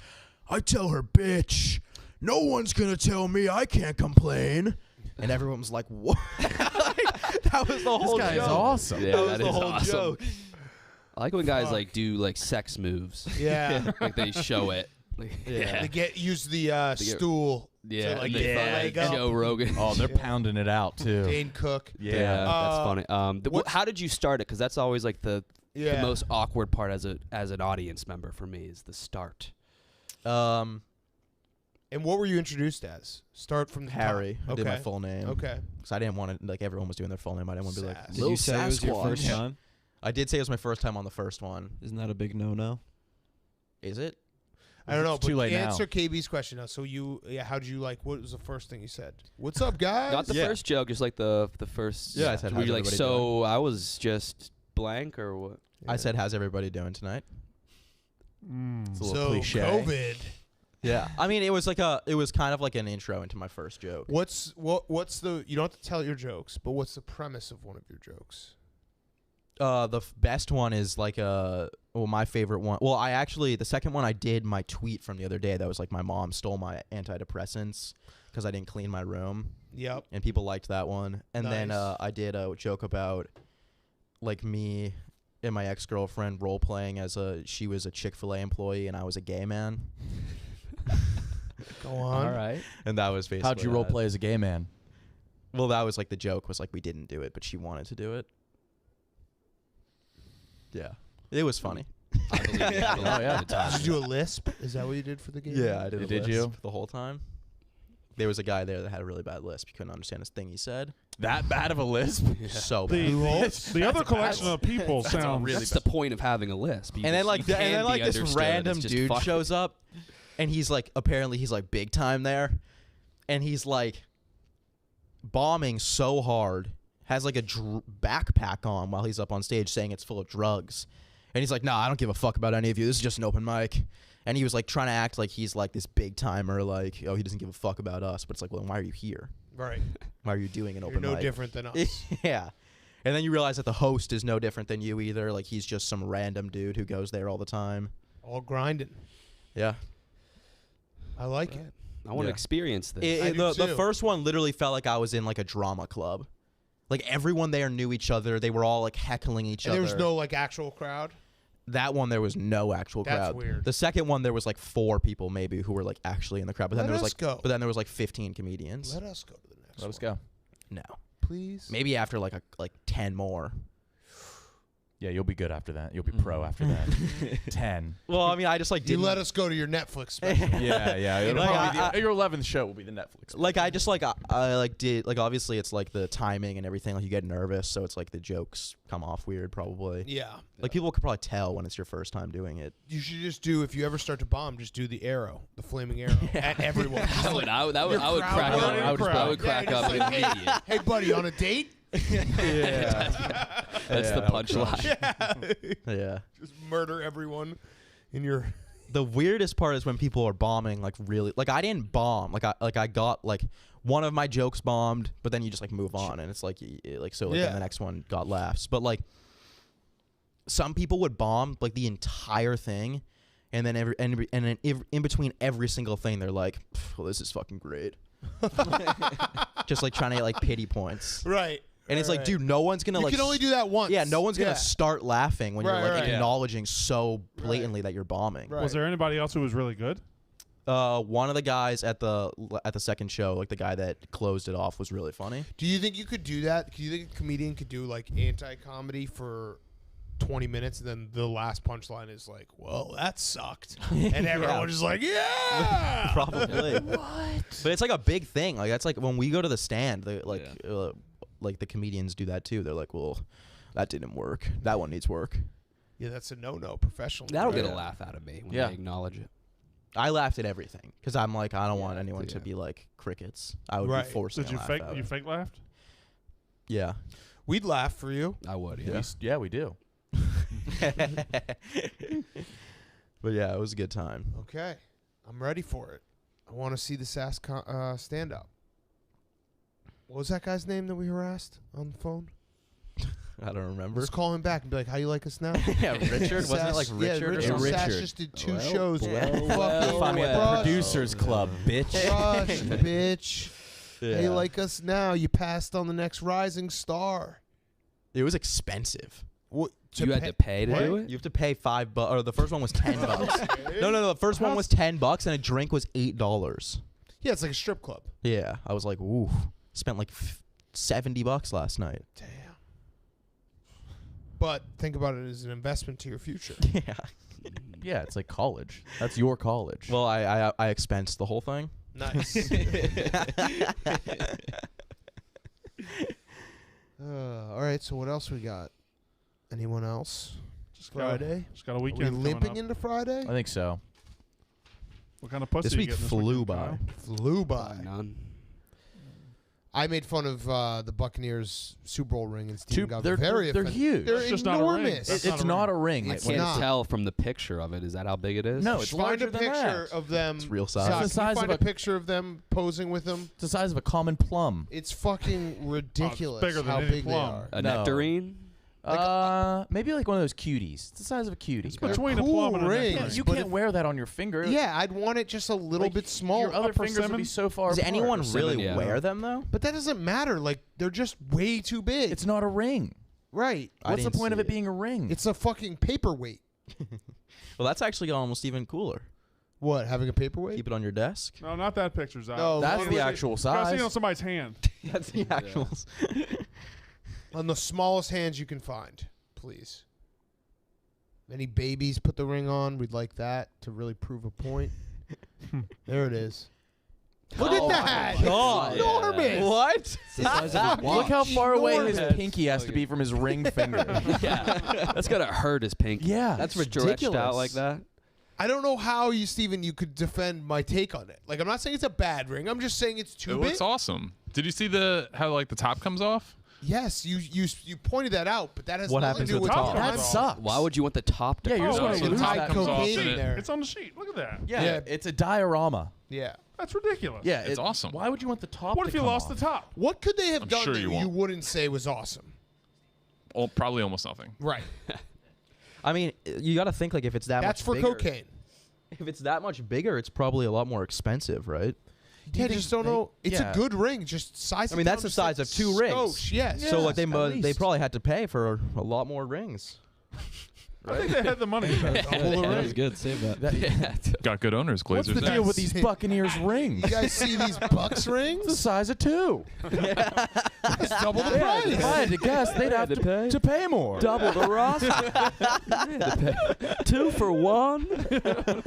[SPEAKER 5] I tell her, bitch, no one's going to tell me I can't complain. And everyone was like, what? That was the whole
[SPEAKER 3] This guy
[SPEAKER 5] joke.
[SPEAKER 3] is awesome.
[SPEAKER 4] Yeah,
[SPEAKER 5] That was
[SPEAKER 4] that
[SPEAKER 5] the
[SPEAKER 4] is
[SPEAKER 5] whole
[SPEAKER 4] awesome.
[SPEAKER 5] joke.
[SPEAKER 4] I like when guys like do like sex moves.
[SPEAKER 1] Yeah.
[SPEAKER 4] Like they show it. Like,
[SPEAKER 1] They use the stool.
[SPEAKER 4] Yeah,
[SPEAKER 1] to, like,
[SPEAKER 4] and
[SPEAKER 1] get
[SPEAKER 4] they
[SPEAKER 1] the
[SPEAKER 4] thought,
[SPEAKER 1] leg
[SPEAKER 4] like,
[SPEAKER 1] up.
[SPEAKER 4] Joe Rogan.
[SPEAKER 3] Oh, they're pounding it out too.
[SPEAKER 1] Dane Cook.
[SPEAKER 3] Yeah.
[SPEAKER 4] That's funny. How did you start it? Because that's always like the most awkward part as an audience member for me is the start.
[SPEAKER 1] And what were you introduced as? Start from the
[SPEAKER 5] Harry.
[SPEAKER 1] top.
[SPEAKER 5] I did my full name.
[SPEAKER 1] Okay.
[SPEAKER 5] Because I didn't want to, like, everyone was doing their full name. I didn't want to be like,
[SPEAKER 1] Sass.
[SPEAKER 6] Did you say it was your
[SPEAKER 5] Sasquatch.
[SPEAKER 6] first time?
[SPEAKER 5] I did say it was my first time on the first one.
[SPEAKER 6] Isn't that a big no-no?
[SPEAKER 5] Is it?
[SPEAKER 1] I don't know,
[SPEAKER 3] It's too
[SPEAKER 1] but
[SPEAKER 3] late now.
[SPEAKER 1] answer KB's question now. So how did you like? What was the first thing you said? What's up, guys?
[SPEAKER 4] Not the
[SPEAKER 5] Yeah.
[SPEAKER 4] first joke, just like the first.
[SPEAKER 5] Yeah, I said,
[SPEAKER 4] were
[SPEAKER 5] how's
[SPEAKER 4] you like,
[SPEAKER 5] everybody
[SPEAKER 4] so I was just blank or what?
[SPEAKER 5] I said, how's everybody doing tonight?
[SPEAKER 3] It's a little
[SPEAKER 1] So
[SPEAKER 3] cliche.
[SPEAKER 1] COVID.
[SPEAKER 5] Yeah. I mean, it was kind of like an intro into my first joke.
[SPEAKER 1] What's the? You don't have to tell your jokes, but what's the premise of one of your jokes?
[SPEAKER 5] The best one is like my favorite one. Well, the second one I did my tweet from the other day. That was like my mom stole my antidepressants because I didn't clean my room,
[SPEAKER 1] Yep.
[SPEAKER 5] and people liked that one. And then
[SPEAKER 1] Nice.
[SPEAKER 5] I did a joke about like me and my ex-girlfriend role playing as she was a Chick-fil-A employee and I was a gay man,
[SPEAKER 1] Go on.
[SPEAKER 3] All right.
[SPEAKER 5] and that was basically
[SPEAKER 3] How'd you role
[SPEAKER 5] that.
[SPEAKER 3] play as a gay man?
[SPEAKER 5] Well, that was like the joke was like we didn't do it, but she wanted to do it. Yeah, it was funny.
[SPEAKER 4] I believe it. I believe
[SPEAKER 3] Oh, yeah.
[SPEAKER 4] it. It's
[SPEAKER 1] Did you do a lisp? Is that what you did for the game?
[SPEAKER 5] Yeah, I did.
[SPEAKER 3] Did you?
[SPEAKER 5] The whole time? There was a guy there that had a really bad lisp. You couldn't understand a thing he said.
[SPEAKER 3] That bad of a lisp?
[SPEAKER 5] So bad.
[SPEAKER 2] The other collection of people sounds
[SPEAKER 4] That's the point of having a lisp. You
[SPEAKER 5] And then
[SPEAKER 4] just- you can be
[SPEAKER 5] this
[SPEAKER 4] understood.
[SPEAKER 5] random
[SPEAKER 4] It's just
[SPEAKER 5] dude
[SPEAKER 4] fun.
[SPEAKER 5] shows up, and he's like big time there, and he's like bombing so hard, has like a backpack on while he's up on stage saying it's full of drugs, and he's like, nah, I don't give a fuck about any of you. This is just an open mic. And he was like trying to act like he's like this big timer, like, oh, he doesn't give a fuck about us. But it's like, well, then why are you here?
[SPEAKER 1] Right.
[SPEAKER 5] Why are you doing an
[SPEAKER 1] You're
[SPEAKER 5] open
[SPEAKER 1] no
[SPEAKER 5] mic?
[SPEAKER 1] different than us.
[SPEAKER 5] Yeah. And then you realize that the host is no different than you either. Like, he's just some random dude who goes there all the time.
[SPEAKER 1] All grinding.
[SPEAKER 5] Yeah.
[SPEAKER 1] I like it.
[SPEAKER 4] I want to
[SPEAKER 5] Yeah.
[SPEAKER 4] experience this.
[SPEAKER 1] I do
[SPEAKER 5] The
[SPEAKER 1] too.
[SPEAKER 5] first one literally felt like I was in like a drama club. Like, everyone there knew each other. They were all like heckling each
[SPEAKER 1] And
[SPEAKER 5] other.
[SPEAKER 1] there was no like actual crowd.
[SPEAKER 5] That one, there was no actual
[SPEAKER 1] That's
[SPEAKER 5] crowd.
[SPEAKER 1] weird.
[SPEAKER 5] The second one, there was like 4 people maybe who were like actually in the crowd. But then
[SPEAKER 1] Let
[SPEAKER 5] there was
[SPEAKER 1] us
[SPEAKER 5] like,
[SPEAKER 1] go.
[SPEAKER 5] but then there was like 15 comedians.
[SPEAKER 1] Let us go to the next
[SPEAKER 3] Let us
[SPEAKER 1] one.
[SPEAKER 3] go.
[SPEAKER 5] No,
[SPEAKER 1] Please.
[SPEAKER 5] maybe after like 10 more.
[SPEAKER 3] Yeah, you'll be good after that. You'll be pro after that. 10.
[SPEAKER 5] Well, I mean, I just like
[SPEAKER 1] You
[SPEAKER 5] didn't
[SPEAKER 1] let us go to your Netflix special.
[SPEAKER 3] Yeah, yeah. It'll
[SPEAKER 5] Like,
[SPEAKER 3] probably be your 11th show will be the Netflix.
[SPEAKER 5] like I just like I like did like obviously it's like the timing and everything, like you get nervous, so it's like the jokes come off weird probably.
[SPEAKER 1] Yeah.
[SPEAKER 5] Like people could probably tell when it's your first time doing it.
[SPEAKER 1] You should just do, if you ever start to bomb, just do the arrow, the flaming arrow at everyone. Just like,
[SPEAKER 4] I would
[SPEAKER 1] your
[SPEAKER 4] crack
[SPEAKER 1] crowd
[SPEAKER 4] up.
[SPEAKER 1] work.
[SPEAKER 4] I would crack
[SPEAKER 1] Yeah,
[SPEAKER 4] up
[SPEAKER 1] just like,
[SPEAKER 4] immediately.
[SPEAKER 1] Hey, buddy, on a date?
[SPEAKER 5] Yeah.
[SPEAKER 4] That's the
[SPEAKER 5] that would
[SPEAKER 4] punchline.
[SPEAKER 5] Yeah.
[SPEAKER 1] Just murder everyone in your.
[SPEAKER 5] The weirdest part is when people are bombing like really like I didn't bomb. Like I got like one of my jokes bombed, but then you just like move on and it's like so like
[SPEAKER 1] Yeah.
[SPEAKER 5] then the next one got laughs. But like some people would bomb like the entire thing, and then in between every single thing they're like, well, this is fucking great. Just like trying to get like pity points.
[SPEAKER 1] Right.
[SPEAKER 5] And it's like, dude, no one's gonna
[SPEAKER 1] You
[SPEAKER 5] like
[SPEAKER 1] can only do that once.
[SPEAKER 5] yeah, no one's
[SPEAKER 1] Yeah.
[SPEAKER 5] gonna start laughing when
[SPEAKER 1] Right,
[SPEAKER 5] you're like
[SPEAKER 1] right.
[SPEAKER 5] acknowledging so blatantly that you're bombing.
[SPEAKER 1] Right.
[SPEAKER 2] Was there anybody else who was really good?
[SPEAKER 5] One of the guys at the second show, like the guy that closed it off, was really funny.
[SPEAKER 1] Do you think you could do that? Do you think a comedian could do like anti-comedy for 20 minutes, and then the last punchline is like, well, that sucked. And everyone is like, yeah!
[SPEAKER 5] Probably. What? But it's like a big thing. Like that's like when we go to the stand, like the comedians do that too. They're like, well, that didn't work. That one needs work.
[SPEAKER 1] Yeah, that's a no-no professionally.
[SPEAKER 4] That'll get a laugh out of me when I acknowledge it.
[SPEAKER 5] I laughed at everything because I'm like, I don't want anyone to be like crickets. I would be forcing.
[SPEAKER 2] Did you fake? You fake laughed?
[SPEAKER 5] Yeah.
[SPEAKER 1] We'd laugh for you.
[SPEAKER 4] I would. Yeah.
[SPEAKER 3] Yeah, we do.
[SPEAKER 5] But yeah, it was a good time.
[SPEAKER 1] Okay. I'm ready for it. I want to see this ass stand up. What was that guy's name that we harassed on the phone?
[SPEAKER 5] I don't remember.
[SPEAKER 1] Let's call him back and be like, how you like us now?
[SPEAKER 5] Yeah, Richard. Wasn't it like Richard?
[SPEAKER 1] Yeah,
[SPEAKER 5] or something?
[SPEAKER 1] Sash just did 2 shows.
[SPEAKER 3] Find me at the producers club, bitch.
[SPEAKER 1] Crush, bitch.
[SPEAKER 5] Yeah.
[SPEAKER 1] How you like us now? You passed on the next rising star.
[SPEAKER 5] It was expensive.
[SPEAKER 1] What,
[SPEAKER 4] You had to pay to do it?
[SPEAKER 5] You have to pay $5, or the first one was $10. No. The first one was $10, and a drink was $8.
[SPEAKER 1] Yeah, it's like a strip club.
[SPEAKER 5] Yeah, I was like, ooh, spent like $70 last night.
[SPEAKER 1] Damn. But think about it as an investment to your future.
[SPEAKER 5] Yeah.
[SPEAKER 3] Yeah, it's like college. That's your college.
[SPEAKER 5] Well, I expensed the whole thing.
[SPEAKER 1] Nice. All right, so what else we got? Anyone else? Friday?
[SPEAKER 2] Just got a
[SPEAKER 1] Are we
[SPEAKER 2] weekend coming
[SPEAKER 1] limping
[SPEAKER 2] up.
[SPEAKER 1] into Friday?
[SPEAKER 3] I think so.
[SPEAKER 2] What kind of pussy
[SPEAKER 5] This
[SPEAKER 2] you
[SPEAKER 5] week
[SPEAKER 2] getting
[SPEAKER 5] flew
[SPEAKER 2] weekend,
[SPEAKER 5] by.
[SPEAKER 2] Kyle?
[SPEAKER 1] Flew by.
[SPEAKER 4] None.
[SPEAKER 1] I made fun of the Buccaneers Super Bowl ring, and Steven got
[SPEAKER 3] They're
[SPEAKER 1] very
[SPEAKER 3] they're
[SPEAKER 1] offended.
[SPEAKER 3] huge.
[SPEAKER 1] They're
[SPEAKER 2] It's just not a ring.
[SPEAKER 1] enormous.
[SPEAKER 2] That's
[SPEAKER 3] It's not a ring.
[SPEAKER 1] It's
[SPEAKER 4] I can't
[SPEAKER 1] not.
[SPEAKER 4] tell from the picture of it. Is that how big it is?
[SPEAKER 3] No, it's
[SPEAKER 1] Find
[SPEAKER 3] larger
[SPEAKER 1] a
[SPEAKER 3] than
[SPEAKER 1] picture
[SPEAKER 3] that.
[SPEAKER 1] of them.
[SPEAKER 5] It's real size.
[SPEAKER 1] Zach,
[SPEAKER 3] It's the
[SPEAKER 1] can you
[SPEAKER 3] size
[SPEAKER 1] find
[SPEAKER 3] of
[SPEAKER 1] a
[SPEAKER 3] a-
[SPEAKER 1] picture of them posing with them.
[SPEAKER 3] It's the size of a common plum.
[SPEAKER 1] It's fucking ridiculous
[SPEAKER 2] bigger than
[SPEAKER 1] how
[SPEAKER 2] any
[SPEAKER 1] big
[SPEAKER 2] plum.
[SPEAKER 1] they are.
[SPEAKER 4] A
[SPEAKER 3] No.
[SPEAKER 4] nectarine?
[SPEAKER 3] Maybe like one of those cuties. It's the size of a cutie.
[SPEAKER 2] It's between a
[SPEAKER 1] cool
[SPEAKER 2] plum and a
[SPEAKER 1] rings.
[SPEAKER 2] nectarine.
[SPEAKER 3] You
[SPEAKER 1] but
[SPEAKER 3] can't
[SPEAKER 1] if-
[SPEAKER 3] wear that on your finger.
[SPEAKER 1] Yeah, I'd want it just a little
[SPEAKER 3] Like,
[SPEAKER 1] bit smaller.
[SPEAKER 3] Your other
[SPEAKER 2] Upper
[SPEAKER 3] fingers would be
[SPEAKER 2] persimmon?
[SPEAKER 3] so far
[SPEAKER 5] Does
[SPEAKER 3] apart.
[SPEAKER 5] anyone really
[SPEAKER 4] yeah.
[SPEAKER 5] wear them though?
[SPEAKER 1] But that doesn't matter. Like, they're just way too big.
[SPEAKER 3] It's not a ring.
[SPEAKER 1] right.
[SPEAKER 3] What's the
[SPEAKER 5] didn't
[SPEAKER 3] point of
[SPEAKER 5] see
[SPEAKER 3] it being a ring?
[SPEAKER 1] It's a fucking paperweight.
[SPEAKER 5] Well, that's actually almost even cooler.
[SPEAKER 1] What, having a paperweight?
[SPEAKER 5] Keep it on your desk.
[SPEAKER 2] No, not that picture, Zach.
[SPEAKER 1] No,
[SPEAKER 3] That's
[SPEAKER 1] on
[SPEAKER 3] the
[SPEAKER 1] the-
[SPEAKER 3] actual
[SPEAKER 2] Gotta see
[SPEAKER 3] size.
[SPEAKER 2] it on somebody's hand.
[SPEAKER 5] That's the actuals.
[SPEAKER 1] On the smallest hands you can find, please. Any babies put the ring on? We'd like that to really prove a point. There it is. Look at that!
[SPEAKER 5] God.
[SPEAKER 1] It's enormous.
[SPEAKER 5] What?
[SPEAKER 6] The size of a
[SPEAKER 3] Look how far away his
[SPEAKER 1] Enormous.
[SPEAKER 3] pinky has to be from his ring finger.
[SPEAKER 4] Yeah. That's gotta hurt his pinky.
[SPEAKER 3] Yeah,
[SPEAKER 4] That's
[SPEAKER 3] it's
[SPEAKER 4] stretched
[SPEAKER 3] ridiculous.
[SPEAKER 4] out like that.
[SPEAKER 1] I don't know how you, Steven, you could defend my take on it. Like, I'm not saying it's a bad ring. I'm just saying it's too
[SPEAKER 8] It
[SPEAKER 1] big.
[SPEAKER 8] looks awesome. Did you see how like the top comes off?
[SPEAKER 1] Yes, you pointed that out, but that has
[SPEAKER 5] What
[SPEAKER 1] nothing
[SPEAKER 5] happens
[SPEAKER 1] to do
[SPEAKER 5] with
[SPEAKER 1] with
[SPEAKER 5] the top?
[SPEAKER 3] That sucks.
[SPEAKER 4] Why would you want the top to
[SPEAKER 3] Yeah, you're
[SPEAKER 4] come
[SPEAKER 3] just
[SPEAKER 4] off?
[SPEAKER 3] gonna
[SPEAKER 8] so the
[SPEAKER 3] lose
[SPEAKER 8] top
[SPEAKER 3] that
[SPEAKER 8] comes off
[SPEAKER 1] cocaine
[SPEAKER 8] and
[SPEAKER 1] in
[SPEAKER 8] it-
[SPEAKER 1] there.
[SPEAKER 2] It's on the sheet. Look at that.
[SPEAKER 3] Yeah,
[SPEAKER 1] Yeah.
[SPEAKER 3] it's a diorama.
[SPEAKER 1] Yeah.
[SPEAKER 2] That's ridiculous.
[SPEAKER 3] Yeah,
[SPEAKER 8] It's awesome.
[SPEAKER 3] Why would you want the top?
[SPEAKER 2] What
[SPEAKER 3] to
[SPEAKER 2] if you
[SPEAKER 3] come
[SPEAKER 2] lost
[SPEAKER 3] off?
[SPEAKER 2] the top?
[SPEAKER 1] What could they have
[SPEAKER 8] I'm
[SPEAKER 1] done
[SPEAKER 8] sure
[SPEAKER 1] that
[SPEAKER 8] you
[SPEAKER 1] you
[SPEAKER 8] won't.
[SPEAKER 1] wouldn't say was awesome?
[SPEAKER 8] Oh, probably almost nothing.
[SPEAKER 1] Right.
[SPEAKER 5] I mean, you got to think like if it's that
[SPEAKER 1] That's
[SPEAKER 5] much
[SPEAKER 1] for
[SPEAKER 5] bigger,
[SPEAKER 1] cocaine.
[SPEAKER 5] If it's that much bigger, it's probably a lot more expensive, right?
[SPEAKER 1] Yeah, just don't know. It's
[SPEAKER 3] yeah.
[SPEAKER 1] a good ring. Just size.
[SPEAKER 5] I mean, that's the size of 2 rings.
[SPEAKER 1] Skosh, yes.
[SPEAKER 5] So like
[SPEAKER 3] at
[SPEAKER 5] they
[SPEAKER 3] least.
[SPEAKER 5] probably had to pay for a lot more rings.
[SPEAKER 2] I think they had the money.
[SPEAKER 1] Double the
[SPEAKER 6] That
[SPEAKER 1] ring.
[SPEAKER 6] was good. Save that.
[SPEAKER 8] Got good owners,
[SPEAKER 3] What's
[SPEAKER 8] Glazers.
[SPEAKER 3] the deal with these Buccaneers rings?
[SPEAKER 1] You guys see these Bucks rings?
[SPEAKER 3] It's the size of 2.
[SPEAKER 1] It's double the
[SPEAKER 3] Yeah,
[SPEAKER 1] price.
[SPEAKER 3] if I had to guess, they'd have to pay more.
[SPEAKER 4] Double the roster. 2 for 1.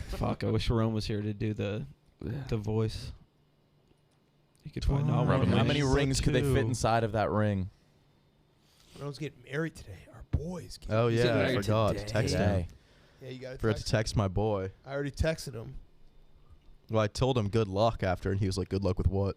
[SPEAKER 6] Fuck, I wish Rome was here to do the voice. You could find out
[SPEAKER 8] Robin
[SPEAKER 3] How
[SPEAKER 8] Leach.
[SPEAKER 3] many rings could they fit inside of that ring?
[SPEAKER 1] I was getting married today. Our boys.
[SPEAKER 5] Oh
[SPEAKER 1] He's
[SPEAKER 5] yeah,
[SPEAKER 1] getting
[SPEAKER 5] I
[SPEAKER 1] married
[SPEAKER 5] forgot to
[SPEAKER 1] today.
[SPEAKER 5] text him.
[SPEAKER 3] Today.
[SPEAKER 1] Yeah, you got to
[SPEAKER 5] Forgot to text my boy.
[SPEAKER 1] I already texted him.
[SPEAKER 5] Well, I told him good luck after, and he was like, "Good luck with what?"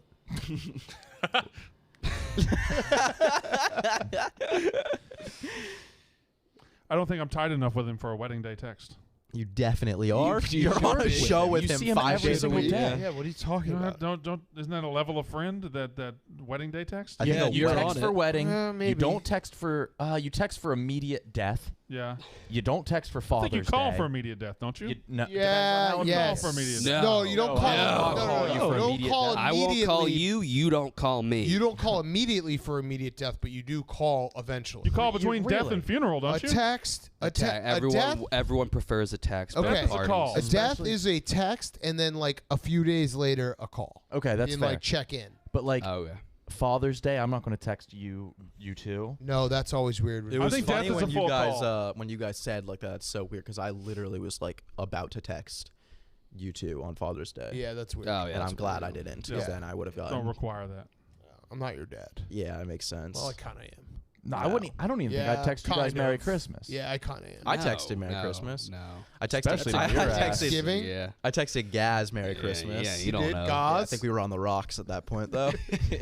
[SPEAKER 2] I don't think I'm tight enough with him for a wedding day text.
[SPEAKER 5] You definitely are.
[SPEAKER 4] you
[SPEAKER 5] You're on a
[SPEAKER 4] should.
[SPEAKER 5] show with
[SPEAKER 3] You
[SPEAKER 5] him
[SPEAKER 3] see him
[SPEAKER 5] 5
[SPEAKER 3] every
[SPEAKER 5] days a
[SPEAKER 3] single
[SPEAKER 5] week.
[SPEAKER 3] day.
[SPEAKER 1] Yeah, what are you talking
[SPEAKER 2] You
[SPEAKER 1] about?
[SPEAKER 2] don't. Isn't that a level of friend? That wedding day text?
[SPEAKER 5] I think a
[SPEAKER 3] You
[SPEAKER 5] wedding-
[SPEAKER 3] text for wedding. You
[SPEAKER 1] maybe.
[SPEAKER 3] don't text for. You text for immediate death.
[SPEAKER 2] Yeah.
[SPEAKER 3] You don't text for
[SPEAKER 2] I
[SPEAKER 3] Father's
[SPEAKER 2] think you call
[SPEAKER 3] Day.
[SPEAKER 2] for immediate death, don't you?
[SPEAKER 3] No,
[SPEAKER 1] Yeah,
[SPEAKER 2] Call
[SPEAKER 1] yes.
[SPEAKER 2] for immediate
[SPEAKER 4] No.
[SPEAKER 1] No, you don't call.
[SPEAKER 3] No,
[SPEAKER 1] No,
[SPEAKER 3] no,
[SPEAKER 1] no,
[SPEAKER 3] you
[SPEAKER 1] no.
[SPEAKER 3] for
[SPEAKER 1] Don't
[SPEAKER 3] immediate
[SPEAKER 1] call
[SPEAKER 3] death.
[SPEAKER 4] I won't call
[SPEAKER 1] immediately.
[SPEAKER 4] you. You don't call me.
[SPEAKER 1] You don't call immediately for immediate death, but you do call eventually.
[SPEAKER 2] You call between death
[SPEAKER 3] really?
[SPEAKER 2] and funeral,
[SPEAKER 1] a
[SPEAKER 2] don't you?
[SPEAKER 1] text, a
[SPEAKER 4] Okay,
[SPEAKER 1] death.
[SPEAKER 4] everyone prefers a text. but
[SPEAKER 1] Okay.
[SPEAKER 2] Death is a
[SPEAKER 4] parties-
[SPEAKER 2] call.
[SPEAKER 1] A death
[SPEAKER 3] Especially-
[SPEAKER 1] is a text, and then like a few days later, a call.
[SPEAKER 3] Okay, that's
[SPEAKER 1] and
[SPEAKER 3] fair.
[SPEAKER 1] like check in.
[SPEAKER 3] But like,
[SPEAKER 4] Oh yeah.
[SPEAKER 3] Father's Day, I'm not going to text you two.
[SPEAKER 1] No, that's always weird.
[SPEAKER 5] It
[SPEAKER 2] I
[SPEAKER 5] was
[SPEAKER 2] think
[SPEAKER 5] funny
[SPEAKER 2] death is a
[SPEAKER 5] when
[SPEAKER 2] full
[SPEAKER 5] you guys
[SPEAKER 2] call.
[SPEAKER 5] when you guys said like that. It's so weird because I literally was like about to text you two on Father's Day.
[SPEAKER 1] Yeah, that's weird.
[SPEAKER 4] Oh yeah,
[SPEAKER 5] and
[SPEAKER 4] that's
[SPEAKER 5] I'm glad
[SPEAKER 4] weird.
[SPEAKER 5] I didn't
[SPEAKER 1] Yeah.
[SPEAKER 5] because then I would have
[SPEAKER 2] Don't
[SPEAKER 5] gotten.
[SPEAKER 2] require that.
[SPEAKER 1] I'm not your dad.
[SPEAKER 5] Yeah, that makes sense.
[SPEAKER 1] Well, I kind of am.
[SPEAKER 3] No, I wouldn't. I don't even think I'd text you guys
[SPEAKER 1] kind
[SPEAKER 3] Merry
[SPEAKER 1] of.
[SPEAKER 3] Christmas.
[SPEAKER 1] Yeah, I kind of am.
[SPEAKER 5] I texted Merry Christmas.
[SPEAKER 4] No.
[SPEAKER 5] I texted.
[SPEAKER 3] Especially
[SPEAKER 5] I,
[SPEAKER 3] to your
[SPEAKER 5] I
[SPEAKER 3] ass.
[SPEAKER 5] texted.
[SPEAKER 1] Thanksgiving?
[SPEAKER 4] Yeah.
[SPEAKER 5] I texted Gaz Merry
[SPEAKER 4] Yeah,
[SPEAKER 5] Christmas.
[SPEAKER 4] yeah, you
[SPEAKER 1] You
[SPEAKER 4] don't
[SPEAKER 1] did,
[SPEAKER 4] know.
[SPEAKER 1] Gaz?
[SPEAKER 5] I think we were on the rocks at that point though,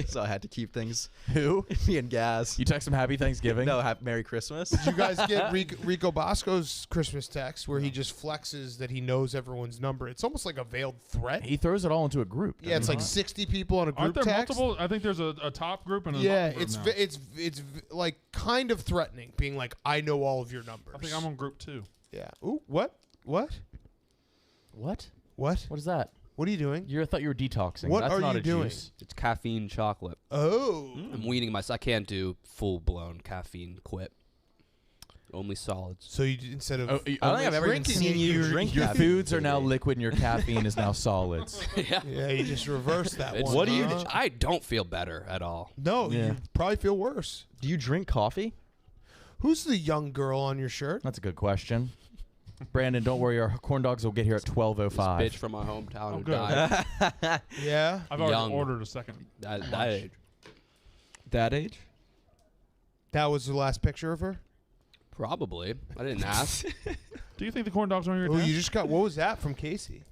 [SPEAKER 5] so I had to keep things.
[SPEAKER 3] Who?
[SPEAKER 5] Me and Gaz.
[SPEAKER 3] You text him Happy Thanksgiving?
[SPEAKER 5] No, Merry Christmas.
[SPEAKER 1] Did you guys get Rico Bosco's Christmas text where he just flexes that he knows everyone's number? It's almost like a veiled threat.
[SPEAKER 3] He throws it all into a group.
[SPEAKER 1] Yeah, it's like
[SPEAKER 3] doesn't
[SPEAKER 1] 60 people on a
[SPEAKER 2] Aren't
[SPEAKER 1] group
[SPEAKER 2] there
[SPEAKER 1] text.
[SPEAKER 2] multiple? I think there's a top group and a
[SPEAKER 1] Yeah,
[SPEAKER 2] bottom group
[SPEAKER 1] it's
[SPEAKER 2] now.
[SPEAKER 1] it's like kind of threatening, being like, I know all of your numbers.
[SPEAKER 2] I think I'm on group 2.
[SPEAKER 1] Yeah. Ooh, what? What?
[SPEAKER 3] What?
[SPEAKER 1] What?
[SPEAKER 3] What is that?
[SPEAKER 1] What are you doing?
[SPEAKER 3] I thought you were detoxing.
[SPEAKER 1] What
[SPEAKER 3] That's
[SPEAKER 1] are
[SPEAKER 3] not
[SPEAKER 1] you
[SPEAKER 3] a
[SPEAKER 1] doing?
[SPEAKER 3] juice.
[SPEAKER 4] It's caffeine chocolate.
[SPEAKER 1] Oh.
[SPEAKER 4] I'm weaning myself. I can't do full blown caffeine quit. Only solids.
[SPEAKER 1] So you instead of
[SPEAKER 3] Oh, I don't think I've ever even
[SPEAKER 1] drinking
[SPEAKER 3] seen
[SPEAKER 1] it,
[SPEAKER 3] you
[SPEAKER 1] you're-
[SPEAKER 3] drink. Your
[SPEAKER 5] caffeine,
[SPEAKER 3] foods are now
[SPEAKER 5] baby.
[SPEAKER 3] liquid and your caffeine is now solids.
[SPEAKER 4] Yeah.
[SPEAKER 1] Yeah, you just reversed that one.
[SPEAKER 5] What do you-
[SPEAKER 1] huh?
[SPEAKER 4] I don't feel better at all.
[SPEAKER 1] No,
[SPEAKER 3] Yeah.
[SPEAKER 1] you probably feel worse.
[SPEAKER 5] Do you drink coffee?
[SPEAKER 1] Who's the young girl on your shirt?
[SPEAKER 3] That's a good question. Brandon, don't worry. Our corn dogs will get here at
[SPEAKER 4] This
[SPEAKER 3] 12:05.
[SPEAKER 4] bitch from my hometown who
[SPEAKER 2] good.
[SPEAKER 4] died
[SPEAKER 1] Yeah.
[SPEAKER 2] I've already
[SPEAKER 4] Young.
[SPEAKER 2] ordered a second.
[SPEAKER 4] that age.
[SPEAKER 6] That age?
[SPEAKER 1] That was the last picture of her?
[SPEAKER 4] Probably. I didn't ask.
[SPEAKER 2] Do you think the corn dogs are on your
[SPEAKER 1] Oh,
[SPEAKER 2] desk?
[SPEAKER 1] you just got, what was that from Casey?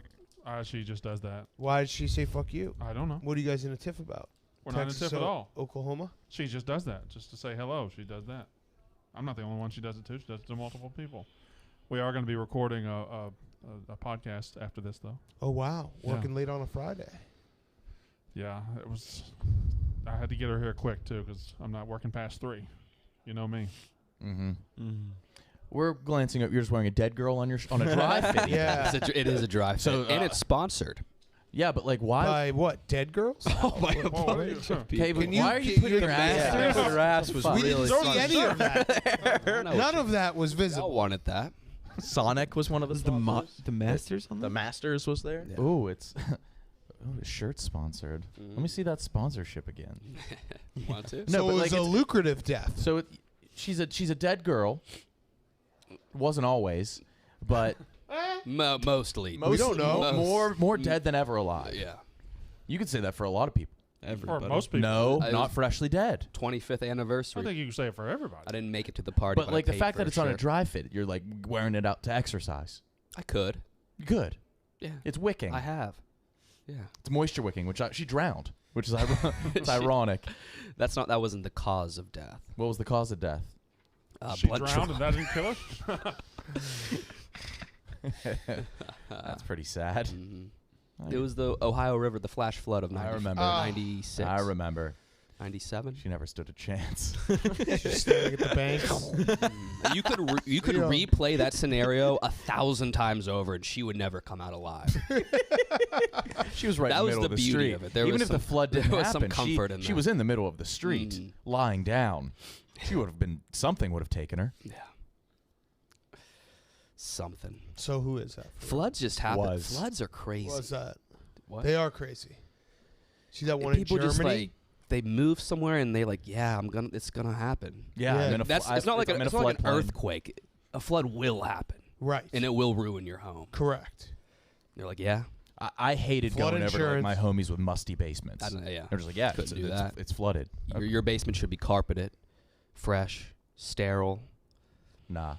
[SPEAKER 2] She just does that.
[SPEAKER 1] Why did she say fuck you?
[SPEAKER 2] I don't know.
[SPEAKER 1] What are you guys in a tiff about?
[SPEAKER 2] We're not in a
[SPEAKER 1] Texas,
[SPEAKER 2] tiff at all.
[SPEAKER 1] Oklahoma?
[SPEAKER 2] She just does that, just to say hello. She does that. I'm not the only one she does it to. She does it to multiple people. We are going to be recording a podcast after this, though.
[SPEAKER 1] Oh, wow.
[SPEAKER 2] Yeah.
[SPEAKER 1] Working late on a Friday.
[SPEAKER 2] Yeah, it was. I had to get her here quick too, because I'm not working past 3. You know me.
[SPEAKER 3] Mm-hmm.
[SPEAKER 6] Mm.
[SPEAKER 3] We're glancing up. You're just wearing a dead girl on your on a dry fit.
[SPEAKER 1] Yeah.
[SPEAKER 4] It is a dry fit.
[SPEAKER 3] So,
[SPEAKER 4] and it's sponsored.
[SPEAKER 3] Yeah, but like, why?
[SPEAKER 1] By what? Dead girls?
[SPEAKER 2] Whoa, what are you-
[SPEAKER 3] Okay, but
[SPEAKER 1] Can you-
[SPEAKER 3] why are you
[SPEAKER 1] can
[SPEAKER 3] putting
[SPEAKER 1] you
[SPEAKER 3] your ass?
[SPEAKER 1] imagine-
[SPEAKER 3] there?
[SPEAKER 5] Her ass was
[SPEAKER 3] Fuck.
[SPEAKER 1] We
[SPEAKER 5] really
[SPEAKER 1] didn't see any of that. None of that was
[SPEAKER 4] Y'all
[SPEAKER 1] visible.
[SPEAKER 4] wanted that.
[SPEAKER 5] Sonic was one of the
[SPEAKER 6] Was the
[SPEAKER 5] sponsors.
[SPEAKER 6] the Masters on
[SPEAKER 5] The
[SPEAKER 6] that?
[SPEAKER 5] Masters was there.
[SPEAKER 4] Yeah.
[SPEAKER 3] Ooh, it's. Oh, his shirt's sponsored. Let me see that sponsorship again.
[SPEAKER 4] Want to?
[SPEAKER 3] No,
[SPEAKER 1] So
[SPEAKER 3] but
[SPEAKER 1] it was
[SPEAKER 3] like
[SPEAKER 1] a
[SPEAKER 3] it's-
[SPEAKER 1] lucrative death.
[SPEAKER 3] So she's a dead girl. Wasn't always, but
[SPEAKER 4] Mostly.
[SPEAKER 1] We don't know.
[SPEAKER 4] Most-
[SPEAKER 3] more dead than ever alive.
[SPEAKER 4] Yeah.
[SPEAKER 3] You could say that for a lot of people.
[SPEAKER 2] For
[SPEAKER 6] Everybody.
[SPEAKER 2] most people.
[SPEAKER 3] No,
[SPEAKER 4] I
[SPEAKER 3] not
[SPEAKER 4] was-
[SPEAKER 3] freshly dead.
[SPEAKER 4] 25th
[SPEAKER 2] I
[SPEAKER 4] anniversary.
[SPEAKER 2] think you can say it for everybody.
[SPEAKER 4] I didn't make it to the party.
[SPEAKER 3] But
[SPEAKER 4] I
[SPEAKER 3] like the
[SPEAKER 4] paid
[SPEAKER 3] fact
[SPEAKER 4] for
[SPEAKER 3] that it's on a
[SPEAKER 4] shirt.
[SPEAKER 3] dry fit, you're like wearing it out to exercise.
[SPEAKER 4] I could.
[SPEAKER 3] Good.
[SPEAKER 4] Yeah.
[SPEAKER 3] It's wicking.
[SPEAKER 4] I have. Yeah.
[SPEAKER 3] It's moisture wicking, which she drowned, which is it's ironic.
[SPEAKER 4] That wasn't the cause of death.
[SPEAKER 3] What was the cause of death?
[SPEAKER 2] She
[SPEAKER 4] Blood
[SPEAKER 2] drowned and that didn't kill her?
[SPEAKER 3] That's pretty sad.
[SPEAKER 4] Mhm. It was the Ohio River, the flash flood of
[SPEAKER 3] I remember.
[SPEAKER 4] 96.
[SPEAKER 3] I remember.
[SPEAKER 4] 97.
[SPEAKER 3] She never stood a chance.
[SPEAKER 1] Just staring at the banks.
[SPEAKER 4] You could
[SPEAKER 1] Yeah.
[SPEAKER 4] replay that scenario 1,000 times over, and she would never come out alive.
[SPEAKER 3] She was right
[SPEAKER 4] That
[SPEAKER 3] in the
[SPEAKER 4] was
[SPEAKER 3] middle
[SPEAKER 4] the
[SPEAKER 3] of the
[SPEAKER 4] beauty
[SPEAKER 3] street.
[SPEAKER 4] of it. There
[SPEAKER 3] Even
[SPEAKER 4] was
[SPEAKER 3] if the
[SPEAKER 4] some-
[SPEAKER 3] flood didn't
[SPEAKER 4] there was some
[SPEAKER 3] happen,
[SPEAKER 4] comfort in
[SPEAKER 3] she
[SPEAKER 4] that.
[SPEAKER 3] was in the middle of the street,
[SPEAKER 4] Mm.
[SPEAKER 3] lying down. She would have been something would have taken her.
[SPEAKER 4] Yeah. Something.
[SPEAKER 1] So who is that?
[SPEAKER 4] Floods just happen.
[SPEAKER 3] Was.
[SPEAKER 4] Floods are crazy.
[SPEAKER 1] What's that?
[SPEAKER 4] What?
[SPEAKER 1] They are crazy. See that
[SPEAKER 4] And
[SPEAKER 1] one in
[SPEAKER 4] people
[SPEAKER 1] Germany?
[SPEAKER 4] just like they move somewhere and they like, yeah, it's gonna happen.
[SPEAKER 3] Yeah,
[SPEAKER 1] Yeah.
[SPEAKER 3] I'm in a
[SPEAKER 4] That's it's not like
[SPEAKER 3] I'm in
[SPEAKER 4] it's not like an
[SPEAKER 3] floodplain.
[SPEAKER 4] earthquake. A flood will happen,
[SPEAKER 1] right.
[SPEAKER 4] and it will ruin your home.
[SPEAKER 1] Correct.
[SPEAKER 4] They're like, yeah,
[SPEAKER 3] I hated
[SPEAKER 1] Flood
[SPEAKER 3] going over to like,
[SPEAKER 1] insurance.
[SPEAKER 3] my homies with musty basements.
[SPEAKER 4] I don't know, yeah.
[SPEAKER 3] They're just like, yeah,
[SPEAKER 4] Couldn't do that.
[SPEAKER 3] it's flooded.
[SPEAKER 4] Your basement should be carpeted, fresh, sterile.
[SPEAKER 3] Nah.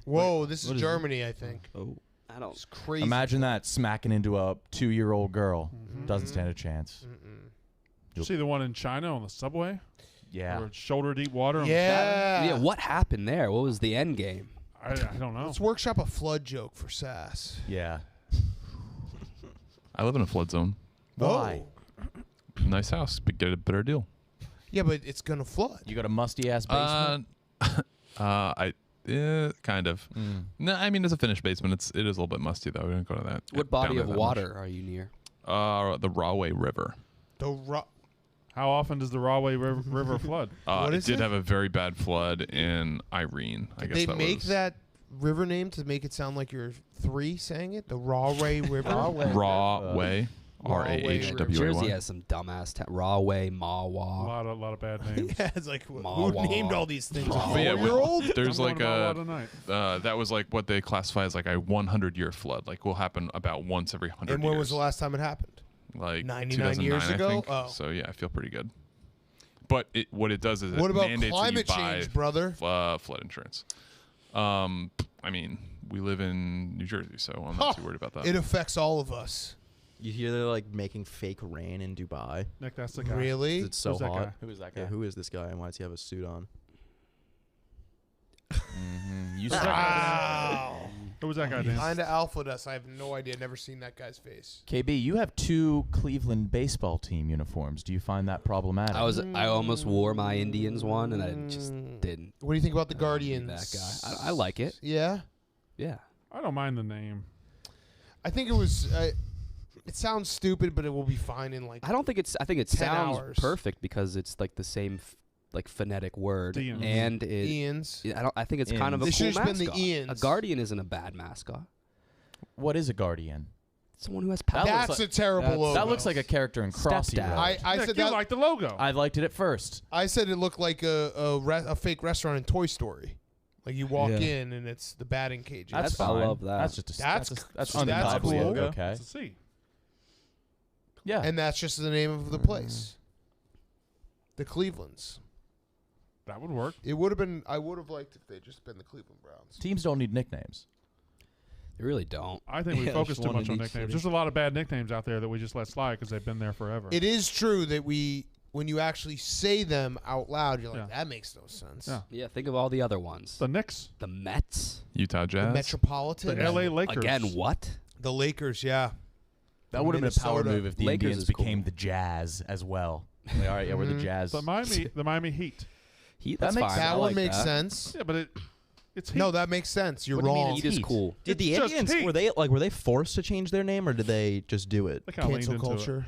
[SPEAKER 1] Whoa, this is
[SPEAKER 6] what is it?
[SPEAKER 1] Germany, I think.
[SPEAKER 6] Oh.
[SPEAKER 4] I don't.
[SPEAKER 1] It's crazy.
[SPEAKER 3] Imagine that smacking into a 2-year-old girl.
[SPEAKER 1] Mhm.
[SPEAKER 3] Doesn't stand a chance.
[SPEAKER 1] Mm-mm.
[SPEAKER 2] You see the one in China on the subway?
[SPEAKER 3] Yeah.
[SPEAKER 2] Where it's shoulder deep water? on the
[SPEAKER 1] Yeah.
[SPEAKER 4] Yeah, what happened there? What was the end game?
[SPEAKER 2] side? I don't know.
[SPEAKER 1] Let's workshop a flood joke for Sass.
[SPEAKER 3] Yeah.
[SPEAKER 8] I live in a flood zone.
[SPEAKER 3] Why?
[SPEAKER 8] Oh. Nice house, but get a better deal.
[SPEAKER 1] Yeah, but it's gonna flood.
[SPEAKER 3] You got a musty ass basement?
[SPEAKER 8] Kind of.
[SPEAKER 3] Mm.
[SPEAKER 8] No, I mean it's a finished basement. It is a little bit musty though. We don't go to that.
[SPEAKER 4] What body
[SPEAKER 8] down there
[SPEAKER 4] of
[SPEAKER 8] that
[SPEAKER 4] water are you near?
[SPEAKER 8] much. The Rahway River.
[SPEAKER 2] How often does the Rahway River flood?
[SPEAKER 1] What
[SPEAKER 8] It
[SPEAKER 1] is
[SPEAKER 8] did
[SPEAKER 1] it?
[SPEAKER 8] have a very bad flood in Irene. I guess
[SPEAKER 1] They
[SPEAKER 8] that
[SPEAKER 1] make
[SPEAKER 8] was
[SPEAKER 1] that river name to make it sound like you're 3 saying it. The Rahway River.
[SPEAKER 8] Rahway. RAHWAY.
[SPEAKER 4] Jersey has some dumbass Rahway,
[SPEAKER 2] A
[SPEAKER 4] Mawa.
[SPEAKER 2] lot of bad names.
[SPEAKER 1] Yeah, it's like who
[SPEAKER 4] Mawa.
[SPEAKER 1] named all these things?
[SPEAKER 4] Mawa.
[SPEAKER 8] But yeah,
[SPEAKER 1] 4-year-old?
[SPEAKER 8] there's
[SPEAKER 2] I'm
[SPEAKER 8] like
[SPEAKER 2] going to Mawa tonight.
[SPEAKER 8] that was like what they classify as like a 100-year flood. Like will happen about once every 100
[SPEAKER 1] And
[SPEAKER 8] years.
[SPEAKER 1] when was the last time it happened?
[SPEAKER 8] Like
[SPEAKER 1] 99
[SPEAKER 8] 2009,
[SPEAKER 1] years
[SPEAKER 8] I
[SPEAKER 1] ago?
[SPEAKER 8] think.
[SPEAKER 1] Oh.
[SPEAKER 8] So yeah, I feel pretty good. But what it does is
[SPEAKER 1] What
[SPEAKER 8] it
[SPEAKER 1] about
[SPEAKER 8] mandates that you
[SPEAKER 1] climate
[SPEAKER 8] buy
[SPEAKER 1] change, brother?
[SPEAKER 8] flood insurance. I mean, we live in New Jersey, so I'm not too worried about that.
[SPEAKER 1] It affects all of us.
[SPEAKER 5] You hear they're like making fake rain in Dubai.
[SPEAKER 2] Nick, that's the guy.
[SPEAKER 1] Really?
[SPEAKER 5] It's so
[SPEAKER 2] Who's that
[SPEAKER 5] hot.
[SPEAKER 2] guy?
[SPEAKER 3] Who is that guy?
[SPEAKER 5] Yeah, who is this guy and why does he have a suit on?
[SPEAKER 3] You
[SPEAKER 2] Who's that
[SPEAKER 3] said
[SPEAKER 1] Wow.
[SPEAKER 2] Who was that guy, Dan?
[SPEAKER 1] Kinda alpha us. I have no idea. Never seen that guy's face.
[SPEAKER 3] KB, you have 2 Cleveland baseball team uniforms. Do you find that problematic?
[SPEAKER 4] I almost wore my Indians one, and I just didn't.
[SPEAKER 1] What do you think about the
[SPEAKER 4] I don't wanna be
[SPEAKER 1] Guardians?
[SPEAKER 4] That guy. I like it.
[SPEAKER 1] Yeah.
[SPEAKER 4] Yeah.
[SPEAKER 2] I don't mind the name.
[SPEAKER 1] I think it was. It sounds stupid, but it will be fine in like.
[SPEAKER 4] I don't think it's. I think it
[SPEAKER 1] 10
[SPEAKER 4] sounds
[SPEAKER 1] hours.
[SPEAKER 4] perfect because it's like the same, like phonetic word,
[SPEAKER 2] Ians.
[SPEAKER 4] and it.
[SPEAKER 1] Ians.
[SPEAKER 4] I don't. I think it's kind of a
[SPEAKER 1] They
[SPEAKER 4] cool
[SPEAKER 1] should've just
[SPEAKER 4] mascot.
[SPEAKER 1] been the Ians.
[SPEAKER 4] A guardian isn't a bad mascot.
[SPEAKER 3] What is a guardian?
[SPEAKER 4] Someone who has
[SPEAKER 3] That
[SPEAKER 4] power.
[SPEAKER 3] looks
[SPEAKER 1] That's
[SPEAKER 3] like-
[SPEAKER 1] a terrible
[SPEAKER 6] that's-
[SPEAKER 1] logo.
[SPEAKER 3] That looks like a character in Crossy
[SPEAKER 4] Stepdad.
[SPEAKER 3] Road.
[SPEAKER 1] I
[SPEAKER 2] Nick,
[SPEAKER 1] said
[SPEAKER 2] you
[SPEAKER 1] that.
[SPEAKER 2] like the logo.
[SPEAKER 3] I liked it at first.
[SPEAKER 1] I said it looked like a fake restaurant in Toy Story. Like you walk
[SPEAKER 6] Yeah.
[SPEAKER 1] in and it's the batting cages.
[SPEAKER 3] That's
[SPEAKER 4] I
[SPEAKER 3] fine.
[SPEAKER 4] love that.
[SPEAKER 3] That's just
[SPEAKER 1] That's
[SPEAKER 3] that's
[SPEAKER 1] cool.
[SPEAKER 3] okay.
[SPEAKER 2] It's a C.
[SPEAKER 3] Yeah.
[SPEAKER 1] And that's just the name of the place. The Clevelands.
[SPEAKER 2] That would work.
[SPEAKER 1] It would have been. I would have liked if they just been the Cleveland Browns.
[SPEAKER 3] Teams don't need nicknames.
[SPEAKER 4] They really don't.
[SPEAKER 2] I think we
[SPEAKER 6] Yeah,
[SPEAKER 2] focus
[SPEAKER 6] just
[SPEAKER 2] too
[SPEAKER 6] one
[SPEAKER 2] much
[SPEAKER 6] in
[SPEAKER 2] on
[SPEAKER 6] each
[SPEAKER 2] nicknames.
[SPEAKER 6] city.
[SPEAKER 2] There's a lot of bad nicknames out there that we just let slide because they've been there forever.
[SPEAKER 1] It is true that when you actually say them out loud, you're like,
[SPEAKER 2] Yeah.
[SPEAKER 1] that makes no sense.
[SPEAKER 2] Yeah.
[SPEAKER 4] Yeah. Think of all the other ones.
[SPEAKER 2] The Knicks,
[SPEAKER 4] The Mets.
[SPEAKER 8] Utah
[SPEAKER 1] The
[SPEAKER 8] Jazz.
[SPEAKER 1] Metropolitan.
[SPEAKER 2] the LA Lakers.
[SPEAKER 4] Again, what?
[SPEAKER 1] The Lakers, yeah.
[SPEAKER 3] That would have been a power
[SPEAKER 1] Minnesota.
[SPEAKER 3] move if the
[SPEAKER 4] Lakers
[SPEAKER 3] Indians
[SPEAKER 4] is
[SPEAKER 3] became
[SPEAKER 4] cool.
[SPEAKER 3] the Jazz as well. Like, all right, yeah, we're the Jazz.
[SPEAKER 2] The Miami Heat.
[SPEAKER 4] Heat.
[SPEAKER 3] That
[SPEAKER 4] That's
[SPEAKER 3] makes
[SPEAKER 4] fine.
[SPEAKER 1] That
[SPEAKER 4] I
[SPEAKER 1] one
[SPEAKER 4] like
[SPEAKER 1] makes
[SPEAKER 4] that.
[SPEAKER 1] sense.
[SPEAKER 2] Yeah, but it's Heat.
[SPEAKER 1] No, that makes sense. You're
[SPEAKER 3] What do you mean
[SPEAKER 1] wrong.
[SPEAKER 4] Heat is
[SPEAKER 3] Heat.
[SPEAKER 4] cool.
[SPEAKER 5] Did the
[SPEAKER 2] It's just
[SPEAKER 5] Indians
[SPEAKER 2] heat.
[SPEAKER 5] were they forced to change their name or did they just do it?
[SPEAKER 2] They kinda leaned
[SPEAKER 1] Cancel
[SPEAKER 2] into it.
[SPEAKER 1] culture.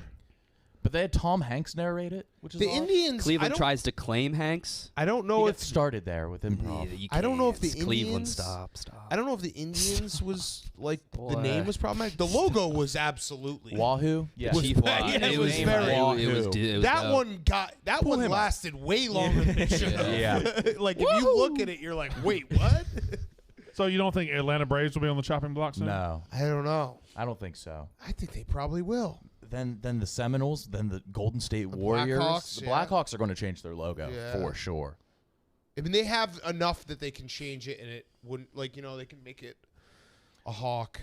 [SPEAKER 3] But they had Tom Hanks narrate it, which is
[SPEAKER 1] The
[SPEAKER 3] odd.
[SPEAKER 1] Indians.
[SPEAKER 4] Cleveland tries to claim Hanks.
[SPEAKER 1] I don't
[SPEAKER 3] He
[SPEAKER 1] know
[SPEAKER 3] got
[SPEAKER 1] if
[SPEAKER 3] started there with improv.
[SPEAKER 4] Yeah, you
[SPEAKER 1] I don't know if the
[SPEAKER 4] can't. It's Cleveland.
[SPEAKER 1] Indians-
[SPEAKER 4] Stop.
[SPEAKER 1] I don't know if the Indians was like the
[SPEAKER 4] Boy.
[SPEAKER 1] name was problematic. The logo was absolutely.
[SPEAKER 3] Wahoo? Yeah.
[SPEAKER 1] Was
[SPEAKER 4] Chief
[SPEAKER 1] bad.
[SPEAKER 4] Wah.
[SPEAKER 1] Yeah, it was
[SPEAKER 4] It
[SPEAKER 1] very-
[SPEAKER 4] was
[SPEAKER 1] That
[SPEAKER 4] dope.
[SPEAKER 1] one got that one lasted way longer than it should have.
[SPEAKER 3] Yeah.
[SPEAKER 1] Like if you look at it, you're like, wait, what?
[SPEAKER 2] So you don't think Atlanta Braves will be on the chopping block soon?
[SPEAKER 3] No,
[SPEAKER 1] I don't know.
[SPEAKER 3] I don't think so.
[SPEAKER 1] I think they probably will.
[SPEAKER 3] Then the Seminoles, then the Golden State Warriors.
[SPEAKER 1] Blackhawks,
[SPEAKER 3] The
[SPEAKER 1] yeah.
[SPEAKER 3] Blackhawks are going to change their logo
[SPEAKER 1] Yeah.
[SPEAKER 3] for sure.
[SPEAKER 1] I mean, they have enough that they can change it, and it wouldn't like they can make it a hawk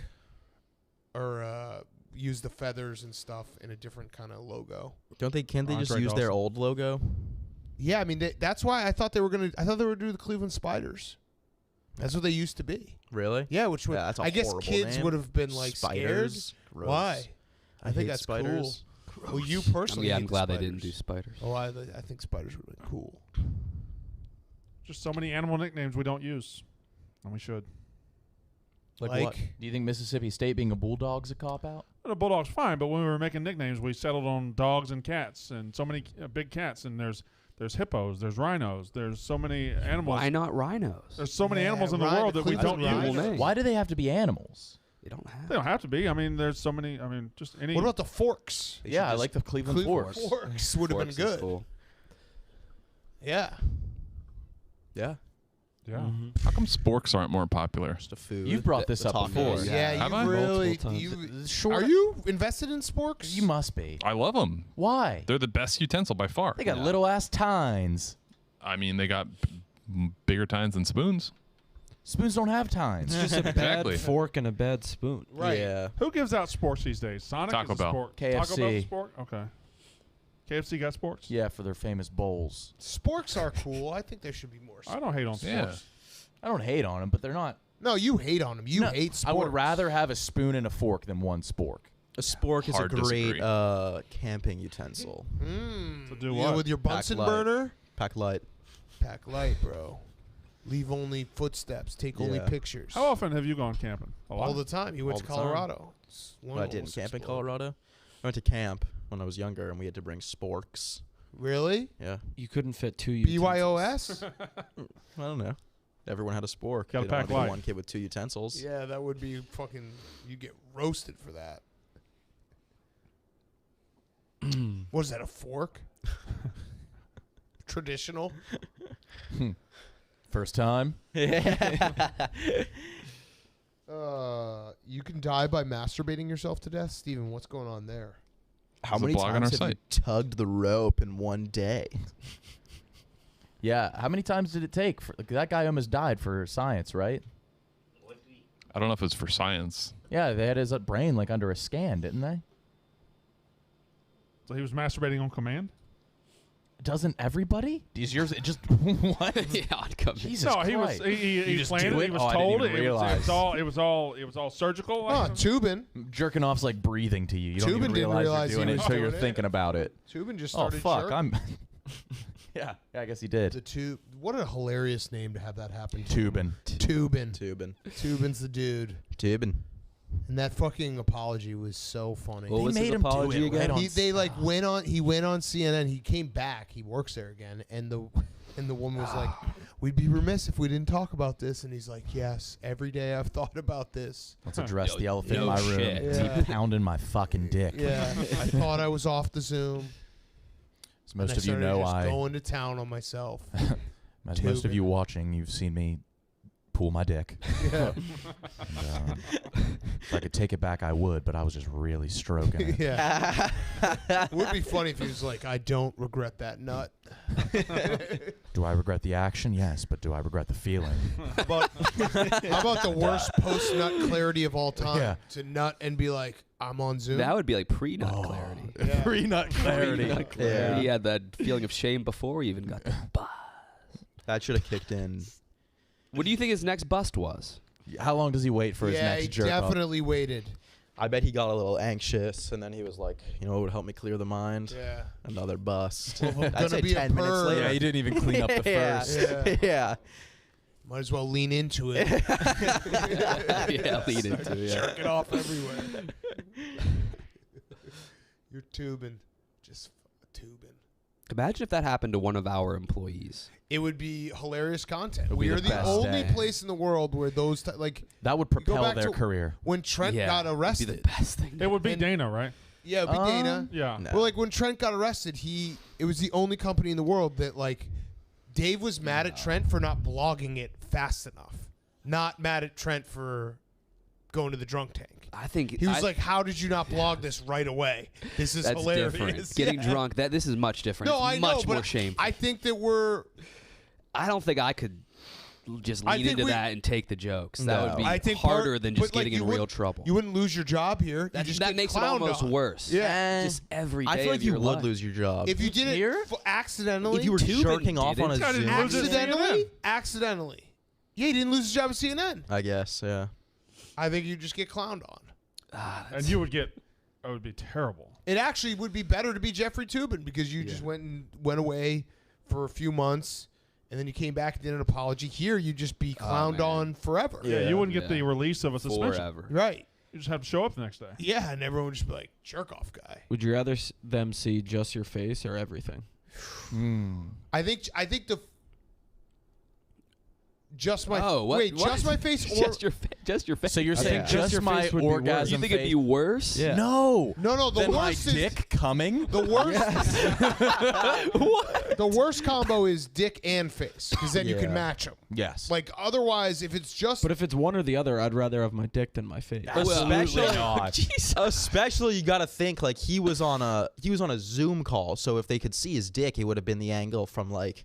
[SPEAKER 1] or use the feathers and stuff in a different kind of logo.
[SPEAKER 5] Can't they just
[SPEAKER 2] Andre
[SPEAKER 5] use their
[SPEAKER 2] Dawson.
[SPEAKER 5] old logo?
[SPEAKER 1] Yeah, I mean that's why I thought they were gonna. I thought they were do the Cleveland Spiders. That's what they used to be.
[SPEAKER 5] Really?
[SPEAKER 1] Yeah, which would
[SPEAKER 5] Yeah, that's a
[SPEAKER 1] I guess
[SPEAKER 5] horrible
[SPEAKER 1] kids
[SPEAKER 5] name.
[SPEAKER 1] would have been like
[SPEAKER 5] Spiders?
[SPEAKER 1] scared.
[SPEAKER 5] Gross.
[SPEAKER 1] Why? I think
[SPEAKER 5] hate
[SPEAKER 1] that's
[SPEAKER 5] spiders.
[SPEAKER 1] cool. Well, you personally,
[SPEAKER 4] I'm
[SPEAKER 1] hate the
[SPEAKER 4] glad they didn't do
[SPEAKER 1] spiders.
[SPEAKER 4] spiders.
[SPEAKER 1] Oh, I think spiders would have been cool.
[SPEAKER 2] Just so many animal nicknames we don't use, and we should.
[SPEAKER 1] Like
[SPEAKER 5] what?
[SPEAKER 3] Do you think Mississippi State being a Bulldog's a cop out?
[SPEAKER 2] The Bulldog's fine, but when we were making nicknames, we settled on dogs and cats, and so many big cats. And there's hippos, there's rhinos, there's so many animals.
[SPEAKER 4] Why not rhinos?
[SPEAKER 2] There's so many
[SPEAKER 1] Yeah,
[SPEAKER 2] animals in the
[SPEAKER 1] rhino-
[SPEAKER 2] world that we
[SPEAKER 1] Cleveland
[SPEAKER 2] don't
[SPEAKER 1] rhinos.
[SPEAKER 2] use.
[SPEAKER 4] Name.
[SPEAKER 3] Why do they have to be animals?
[SPEAKER 4] They don't have.
[SPEAKER 2] They don't have to be. I mean, there's so many. I mean, just any.
[SPEAKER 1] What about the forks?
[SPEAKER 3] Yeah, I like the Cleveland Forks.
[SPEAKER 1] Forks would have been
[SPEAKER 4] Forks is
[SPEAKER 1] good.
[SPEAKER 4] cool.
[SPEAKER 1] Yeah.
[SPEAKER 5] Yeah.
[SPEAKER 2] Yeah.
[SPEAKER 8] How come sporks aren't more popular?
[SPEAKER 5] Just a food.
[SPEAKER 3] You've brought
[SPEAKER 5] The
[SPEAKER 3] this up
[SPEAKER 5] tacos.
[SPEAKER 3] before.
[SPEAKER 1] Yeah,
[SPEAKER 8] Have
[SPEAKER 1] you
[SPEAKER 8] I?
[SPEAKER 1] really.
[SPEAKER 6] Multiple times.
[SPEAKER 1] You,
[SPEAKER 3] Short-
[SPEAKER 1] are you invested in sporks?
[SPEAKER 3] You must be.
[SPEAKER 8] I love them.
[SPEAKER 3] Why?
[SPEAKER 8] They're the best utensil by far.
[SPEAKER 3] They got little ass tines.
[SPEAKER 8] I mean, they got bigger tines than spoons.
[SPEAKER 3] Spoons don't have tines.
[SPEAKER 6] It's just a
[SPEAKER 8] Exactly.
[SPEAKER 6] bad fork and a bad spoon.
[SPEAKER 1] Right.
[SPEAKER 5] Yeah.
[SPEAKER 2] Who gives out sporks these days? Sonic
[SPEAKER 8] Taco
[SPEAKER 2] is a
[SPEAKER 8] Bell.
[SPEAKER 2] sport.
[SPEAKER 3] KFC.
[SPEAKER 2] Taco Bell's a sport? Okay. KFC got sporks?
[SPEAKER 3] Yeah, for their famous bowls.
[SPEAKER 1] Sporks are cool. I think there should be more.
[SPEAKER 2] I don't hate on
[SPEAKER 8] Yeah.
[SPEAKER 2] sporks.
[SPEAKER 3] I don't hate on them, but they're not.
[SPEAKER 1] No, you hate on them. You
[SPEAKER 3] No,
[SPEAKER 1] hate sporks.
[SPEAKER 3] I would rather have a spoon and a fork than one spork.
[SPEAKER 5] A spork is a
[SPEAKER 8] Hard
[SPEAKER 5] great
[SPEAKER 8] disagree.
[SPEAKER 5] camping utensil.
[SPEAKER 2] To do
[SPEAKER 1] Yeah,
[SPEAKER 2] what?
[SPEAKER 1] with your
[SPEAKER 5] Pack
[SPEAKER 1] Bunsen
[SPEAKER 5] light.
[SPEAKER 1] burner.
[SPEAKER 5] Pack light.
[SPEAKER 1] Pack light, bro. Leave only footsteps. Take only
[SPEAKER 5] Yeah.
[SPEAKER 1] pictures.
[SPEAKER 2] How often have you gone camping? A lot.
[SPEAKER 1] All the time. You went
[SPEAKER 5] All
[SPEAKER 1] to
[SPEAKER 5] the time.
[SPEAKER 1] Colorado. It's one
[SPEAKER 5] I didn't
[SPEAKER 1] almost
[SPEAKER 5] camp in
[SPEAKER 1] exploded.
[SPEAKER 5] Colorado. I went to camp when I was younger, and we had to bring sporks.
[SPEAKER 1] Really?
[SPEAKER 5] Yeah.
[SPEAKER 6] You couldn't fit two utensils.
[SPEAKER 1] BYOS?
[SPEAKER 5] I don't know. Everyone had a spork.
[SPEAKER 2] Gotta
[SPEAKER 5] They don't
[SPEAKER 2] pack
[SPEAKER 5] have
[SPEAKER 2] light.
[SPEAKER 5] one kid with two utensils.
[SPEAKER 1] Yeah, that would be fucking. You get roasted for that. What is that, a fork? Traditional?
[SPEAKER 3] First time.
[SPEAKER 1] You can die by masturbating yourself to death? Steven, what's going on there?
[SPEAKER 5] How
[SPEAKER 8] There's a
[SPEAKER 5] many
[SPEAKER 8] blog on
[SPEAKER 5] times
[SPEAKER 8] our
[SPEAKER 5] have you
[SPEAKER 8] site.
[SPEAKER 5] tugged the rope in one day?
[SPEAKER 3] Yeah. How many times did it take? That guy almost died for science, right?
[SPEAKER 8] I don't know if it's for science.
[SPEAKER 3] Yeah, they had his brain like under a scan, didn't they?
[SPEAKER 2] So he was masturbating on command?
[SPEAKER 3] Doesn't everybody? Is yours just what?
[SPEAKER 4] Yeah, on command.
[SPEAKER 3] Jesus
[SPEAKER 2] No,
[SPEAKER 3] Christ.
[SPEAKER 2] he
[SPEAKER 3] You just
[SPEAKER 2] planned
[SPEAKER 3] do
[SPEAKER 2] it.
[SPEAKER 3] it?
[SPEAKER 2] He was
[SPEAKER 3] Oh, I didn't
[SPEAKER 2] told
[SPEAKER 3] even
[SPEAKER 2] it.
[SPEAKER 3] realize.
[SPEAKER 2] It was all surgical.
[SPEAKER 1] Oh, tubin.
[SPEAKER 3] Jerking off's like breathing to you. You don't
[SPEAKER 1] Tubin
[SPEAKER 3] even
[SPEAKER 1] didn't
[SPEAKER 3] realize
[SPEAKER 1] realize
[SPEAKER 3] you're
[SPEAKER 1] he
[SPEAKER 3] doing it
[SPEAKER 1] was
[SPEAKER 3] until you're
[SPEAKER 1] doing it.
[SPEAKER 3] thinking about it.
[SPEAKER 1] Tubin just
[SPEAKER 3] Oh
[SPEAKER 1] started
[SPEAKER 3] fuck!
[SPEAKER 1] jerking.
[SPEAKER 3] I'm. yeah, I guess he did.
[SPEAKER 1] The tube. What a hilarious name to have that happen to.
[SPEAKER 3] Tubin.
[SPEAKER 1] Tubin.
[SPEAKER 5] Tubin.
[SPEAKER 1] Tubin's the dude.
[SPEAKER 5] Tubin.
[SPEAKER 1] And that fucking apology was so funny.
[SPEAKER 4] What was his
[SPEAKER 3] made him do
[SPEAKER 4] apology
[SPEAKER 3] it
[SPEAKER 4] again?
[SPEAKER 3] right on
[SPEAKER 1] He went on CNN. He came back. He works there again, and the woman was like, "We'd be remiss if we didn't talk about this." And he's like, "Yes, every day I've thought about this."
[SPEAKER 3] Let's address the elephant
[SPEAKER 4] no
[SPEAKER 3] in my room.
[SPEAKER 4] shit.
[SPEAKER 1] Yeah.
[SPEAKER 3] Deep pounding my fucking dick.
[SPEAKER 1] Yeah, I thought I was off the Zoom.
[SPEAKER 3] As most
[SPEAKER 1] and
[SPEAKER 3] of you
[SPEAKER 1] started
[SPEAKER 3] know,
[SPEAKER 1] just going to town on myself.
[SPEAKER 3] as most of
[SPEAKER 1] Tubin.
[SPEAKER 3] you watching, you've seen me pull my dick.
[SPEAKER 1] Yeah,
[SPEAKER 3] And, if I could take it back, I would, but I was just really stroking it.
[SPEAKER 1] yeah. Would be funny if he was like, "I don't regret that nut."
[SPEAKER 3] Do I regret the action? Yes, but do I regret the feeling?
[SPEAKER 1] But how about the worst post-nut clarity of all time?
[SPEAKER 3] Yeah.
[SPEAKER 1] To nut and be like, "I'm on Zoom."
[SPEAKER 4] That would be like pre-nut clarity.
[SPEAKER 1] Yeah.
[SPEAKER 3] Pre-nut clarity.
[SPEAKER 4] Pre-nut
[SPEAKER 5] Yeah.
[SPEAKER 4] clarity. He had that feeling of shame before he even got the buzz.
[SPEAKER 5] That should have kicked in.
[SPEAKER 4] What do you think his next bust was?
[SPEAKER 3] How long does he wait for his
[SPEAKER 1] Yeah,
[SPEAKER 3] next
[SPEAKER 1] he
[SPEAKER 3] jerk off?
[SPEAKER 1] definitely waited.
[SPEAKER 5] I bet he got a little anxious, and then he was like, "You know what would help me clear the mind?
[SPEAKER 1] Yeah.
[SPEAKER 5] Another bust."
[SPEAKER 1] Well, if I'm
[SPEAKER 5] I'd
[SPEAKER 1] gonna
[SPEAKER 5] say
[SPEAKER 1] be a
[SPEAKER 5] 10 minutes
[SPEAKER 1] perv-
[SPEAKER 5] later.
[SPEAKER 3] Yeah, he didn't even clean up the
[SPEAKER 5] Yeah.
[SPEAKER 3] first.
[SPEAKER 1] Yeah.
[SPEAKER 5] Yeah.
[SPEAKER 1] Might as well lean into it.
[SPEAKER 4] Yeah, lead into it. Yeah.
[SPEAKER 1] Jerk it off everywhere. You're tubing. Just tubing.
[SPEAKER 4] Imagine if that happened to one of our employees.
[SPEAKER 1] It would be hilarious content.
[SPEAKER 3] It would be
[SPEAKER 1] We are
[SPEAKER 3] the
[SPEAKER 1] the
[SPEAKER 3] best
[SPEAKER 1] only
[SPEAKER 3] day.
[SPEAKER 1] place in the world where those like
[SPEAKER 3] That would
[SPEAKER 1] go
[SPEAKER 3] propel
[SPEAKER 1] back
[SPEAKER 3] their
[SPEAKER 1] to-
[SPEAKER 3] career.
[SPEAKER 1] when Trent
[SPEAKER 4] Yeah,
[SPEAKER 1] got
[SPEAKER 4] it'd be
[SPEAKER 1] arrested.
[SPEAKER 4] the best thing.
[SPEAKER 2] It would be
[SPEAKER 1] And-
[SPEAKER 2] Dana, right?
[SPEAKER 1] Yeah, it'd be Dana.
[SPEAKER 2] Yeah.
[SPEAKER 5] No.
[SPEAKER 1] Well, like when Trent got arrested, it was the only company in the world that like Dave was mad at Trent for not blogging it fast enough. Not mad at Trent for going to the drunk tank.
[SPEAKER 4] I think
[SPEAKER 1] He was like, "How did you not blog this right away? This is
[SPEAKER 4] that's
[SPEAKER 1] hilarious."
[SPEAKER 4] different. Getting
[SPEAKER 1] Yeah.
[SPEAKER 4] drunk, this is much different.
[SPEAKER 1] No,
[SPEAKER 4] It's
[SPEAKER 1] I know,
[SPEAKER 4] much
[SPEAKER 1] but
[SPEAKER 4] more shameful.
[SPEAKER 1] I think that we're.
[SPEAKER 4] I don't think I could just
[SPEAKER 1] I
[SPEAKER 4] lean
[SPEAKER 1] think
[SPEAKER 4] into
[SPEAKER 1] we-
[SPEAKER 4] that and take the jokes. That
[SPEAKER 5] No.
[SPEAKER 4] would be
[SPEAKER 1] I think
[SPEAKER 4] harder
[SPEAKER 1] part-
[SPEAKER 4] than
[SPEAKER 1] but,
[SPEAKER 4] just
[SPEAKER 1] like,
[SPEAKER 4] getting
[SPEAKER 1] you
[SPEAKER 4] in real
[SPEAKER 1] wouldn't-
[SPEAKER 4] trouble.
[SPEAKER 1] You wouldn't lose your job here. You
[SPEAKER 4] That,
[SPEAKER 1] just
[SPEAKER 4] that
[SPEAKER 1] get
[SPEAKER 4] makes it
[SPEAKER 1] clowned
[SPEAKER 4] almost
[SPEAKER 1] on.
[SPEAKER 4] worse.
[SPEAKER 1] Yeah.
[SPEAKER 4] Just every day
[SPEAKER 5] I feel like
[SPEAKER 4] of
[SPEAKER 5] you
[SPEAKER 4] your
[SPEAKER 5] would
[SPEAKER 4] life.
[SPEAKER 5] lose your job.
[SPEAKER 1] If you did it
[SPEAKER 3] Here?
[SPEAKER 1] accidentally,
[SPEAKER 5] If you were
[SPEAKER 4] Tubin
[SPEAKER 5] jerking off
[SPEAKER 4] did
[SPEAKER 5] on a
[SPEAKER 4] it.
[SPEAKER 2] Kinda
[SPEAKER 5] Zoom.
[SPEAKER 2] lose his
[SPEAKER 1] accidentally,
[SPEAKER 2] CNN.
[SPEAKER 1] accidentally. Yeah, he didn't lose his job at CNN.
[SPEAKER 5] I guess, yeah.
[SPEAKER 1] I think you just get clowned on.
[SPEAKER 2] And you would get. It would be terrible.
[SPEAKER 1] It actually would be better to be Jeffrey Tubin because you just went away for a few months, and then you came back and did an apology. Here, you just be clowned
[SPEAKER 4] man.
[SPEAKER 1] on forever.
[SPEAKER 2] Yeah, you wouldn't get
[SPEAKER 4] Yeah.
[SPEAKER 2] the release of a suspension.
[SPEAKER 4] Forever.
[SPEAKER 1] Right.
[SPEAKER 2] You just have to show up the next day.
[SPEAKER 1] Yeah, and everyone would just be like, "Jerk off guy."
[SPEAKER 6] Would you rather them see just your face or everything?
[SPEAKER 1] I think the just my
[SPEAKER 4] Oh, what?
[SPEAKER 1] wait,
[SPEAKER 4] what?
[SPEAKER 1] just my face or
[SPEAKER 4] just your face.
[SPEAKER 3] So you're
[SPEAKER 6] I
[SPEAKER 3] saying
[SPEAKER 6] think just
[SPEAKER 3] just
[SPEAKER 6] your
[SPEAKER 3] my
[SPEAKER 6] face would be worse.
[SPEAKER 3] orgasm
[SPEAKER 4] You think it'd
[SPEAKER 3] face?
[SPEAKER 4] be worse?
[SPEAKER 6] Yeah.
[SPEAKER 3] No.
[SPEAKER 1] no the
[SPEAKER 3] Then my
[SPEAKER 1] worst is
[SPEAKER 3] dick coming?
[SPEAKER 1] the worst. The worst combo is dick and face because then you can
[SPEAKER 5] Yeah.
[SPEAKER 1] match them.
[SPEAKER 3] Yes.
[SPEAKER 1] Like otherwise, if it's just
[SPEAKER 6] But if it's one or the other, I'd rather have my dick than my face.
[SPEAKER 5] Especially
[SPEAKER 3] not.
[SPEAKER 5] Especially you got to think like he was on a Zoom call, so if they could see his dick, it would have been the angle from like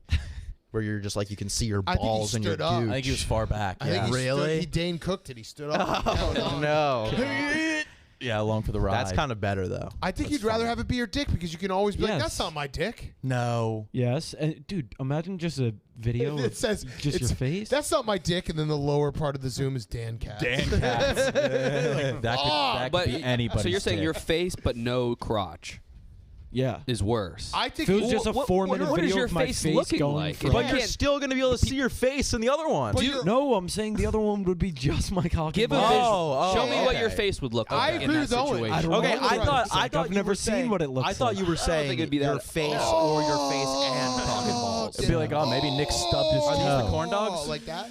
[SPEAKER 5] where you're just like you can see your
[SPEAKER 1] I think he
[SPEAKER 5] balls and your
[SPEAKER 1] stood up.
[SPEAKER 5] gooch.
[SPEAKER 3] I think he was far back.
[SPEAKER 1] I think he
[SPEAKER 5] Really?
[SPEAKER 1] stood, he Dane cooked it. He stood up.
[SPEAKER 5] Oh, no.
[SPEAKER 3] Yeah, along for the ride.
[SPEAKER 5] That's kind of better though.
[SPEAKER 1] I think
[SPEAKER 3] That's
[SPEAKER 1] you'd rather
[SPEAKER 3] fine.
[SPEAKER 1] have it be your dick because you can always be like,
[SPEAKER 6] Yes.
[SPEAKER 1] "That's not my dick."
[SPEAKER 3] No.
[SPEAKER 6] Yes, and dude, imagine just a video
[SPEAKER 1] It
[SPEAKER 6] of
[SPEAKER 1] says
[SPEAKER 6] just your
[SPEAKER 1] it's-
[SPEAKER 6] face.
[SPEAKER 1] That's not my dick, and then the lower part of the Zoom is Dan Katz.
[SPEAKER 3] Dan Katz. that could,
[SPEAKER 1] "Oh!"
[SPEAKER 3] that
[SPEAKER 4] But
[SPEAKER 3] could be anybody's
[SPEAKER 4] so you're saying
[SPEAKER 3] dick.
[SPEAKER 4] your face but no crotch
[SPEAKER 6] yeah.
[SPEAKER 4] is worse.
[SPEAKER 1] I think
[SPEAKER 6] If it was just a
[SPEAKER 4] What-
[SPEAKER 6] 4-minute
[SPEAKER 4] what is
[SPEAKER 6] video
[SPEAKER 4] your
[SPEAKER 6] of my
[SPEAKER 4] face
[SPEAKER 6] face
[SPEAKER 4] looking
[SPEAKER 6] going
[SPEAKER 4] like?
[SPEAKER 6] from.
[SPEAKER 4] But
[SPEAKER 5] But you're still gonna be able to see your face in the other one.
[SPEAKER 1] But you're-
[SPEAKER 6] No, I'm saying the other one would be just my cock.
[SPEAKER 4] Give a
[SPEAKER 6] and
[SPEAKER 4] visual.
[SPEAKER 5] Oh,
[SPEAKER 4] Show me what your
[SPEAKER 5] okay.
[SPEAKER 4] face would look
[SPEAKER 1] I
[SPEAKER 4] like in
[SPEAKER 1] agree
[SPEAKER 4] that
[SPEAKER 1] with Owen.
[SPEAKER 4] situation.
[SPEAKER 6] I don't
[SPEAKER 5] Okay,
[SPEAKER 6] know.
[SPEAKER 5] I thought
[SPEAKER 6] I've
[SPEAKER 5] you
[SPEAKER 6] never
[SPEAKER 5] were
[SPEAKER 6] seen
[SPEAKER 5] saying,
[SPEAKER 6] what it looks
[SPEAKER 5] I thought
[SPEAKER 6] like.
[SPEAKER 5] you were
[SPEAKER 4] think
[SPEAKER 5] saying
[SPEAKER 4] it'd be that-
[SPEAKER 5] your face or your face and cock and balls.
[SPEAKER 3] It'd be like, oh, maybe Nick stubbed his
[SPEAKER 1] Are these the
[SPEAKER 3] toe.
[SPEAKER 1] corn dogs like that?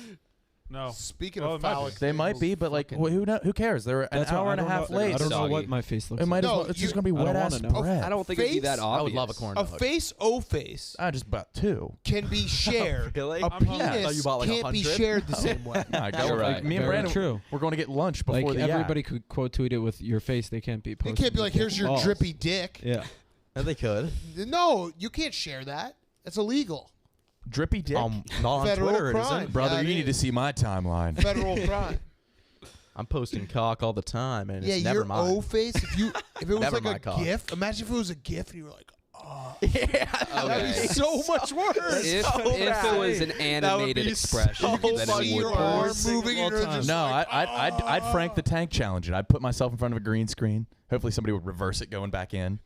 [SPEAKER 2] No.
[SPEAKER 1] Speaking
[SPEAKER 2] Oh,
[SPEAKER 1] of
[SPEAKER 2] it might be.
[SPEAKER 1] phallic,
[SPEAKER 3] They might be, but like, who cares? They're an hour and a half late.
[SPEAKER 6] I don't know
[SPEAKER 4] Soggy.
[SPEAKER 6] what my face looks
[SPEAKER 3] It might
[SPEAKER 6] like.
[SPEAKER 3] as
[SPEAKER 1] No,
[SPEAKER 3] well. It's
[SPEAKER 1] you-
[SPEAKER 3] just gonna be
[SPEAKER 6] I don't
[SPEAKER 3] wet ass
[SPEAKER 6] wanna know.
[SPEAKER 3] bread.
[SPEAKER 4] I don't think it'd be that
[SPEAKER 1] Face?
[SPEAKER 4] obvious.
[SPEAKER 5] I would love a corn
[SPEAKER 1] a
[SPEAKER 5] dog.
[SPEAKER 1] face O face
[SPEAKER 3] Just about 2.
[SPEAKER 1] can be shared.
[SPEAKER 5] Really?
[SPEAKER 1] A
[SPEAKER 5] I
[SPEAKER 1] penis
[SPEAKER 5] thought you bought like
[SPEAKER 1] can't be
[SPEAKER 5] 100.
[SPEAKER 1] shared the same way.
[SPEAKER 3] No, I guess
[SPEAKER 4] You're
[SPEAKER 3] like,
[SPEAKER 4] right.
[SPEAKER 3] me and
[SPEAKER 6] Very
[SPEAKER 3] Brandon,
[SPEAKER 6] true.
[SPEAKER 3] we're going to get lunch before
[SPEAKER 6] Like
[SPEAKER 3] the
[SPEAKER 6] everybody
[SPEAKER 3] yak.
[SPEAKER 6] could quote tweet it with your face. They can't be
[SPEAKER 1] It
[SPEAKER 6] posted.
[SPEAKER 1] can't be like,
[SPEAKER 6] with
[SPEAKER 1] here's your
[SPEAKER 6] balls.
[SPEAKER 1] drippy dick.
[SPEAKER 6] Yeah.
[SPEAKER 5] No, they could.
[SPEAKER 1] No, you can't share that. That's illegal.
[SPEAKER 3] Drippy dick.
[SPEAKER 5] Not on
[SPEAKER 1] Federal
[SPEAKER 5] Twitter, it
[SPEAKER 1] crime.
[SPEAKER 5] isn't.
[SPEAKER 3] Brother,
[SPEAKER 1] Yeah, it
[SPEAKER 3] you need to
[SPEAKER 1] is.
[SPEAKER 3] see my timeline.
[SPEAKER 1] Federal crime.
[SPEAKER 5] I'm posting cock all the time, and
[SPEAKER 1] Yeah,
[SPEAKER 5] it's never
[SPEAKER 1] your
[SPEAKER 5] mine.
[SPEAKER 1] O face. If it was
[SPEAKER 5] Never
[SPEAKER 1] like
[SPEAKER 5] mind
[SPEAKER 1] a
[SPEAKER 5] cock.
[SPEAKER 1] GIF. Imagine if it was a GIF and you were like, oh,
[SPEAKER 5] Yeah,
[SPEAKER 1] that'd be
[SPEAKER 4] Okay.
[SPEAKER 1] so much worse.
[SPEAKER 4] If it was an animated
[SPEAKER 5] be
[SPEAKER 4] expression,
[SPEAKER 5] so
[SPEAKER 4] then it
[SPEAKER 1] See
[SPEAKER 4] would
[SPEAKER 1] your
[SPEAKER 4] work.
[SPEAKER 1] arm
[SPEAKER 5] single
[SPEAKER 1] moving and you're
[SPEAKER 5] time.
[SPEAKER 1] just
[SPEAKER 3] No,
[SPEAKER 1] like,
[SPEAKER 3] I'd Frank the Tank challenge it. I'd put myself in front of a green screen. Hopefully somebody would reverse it going back in.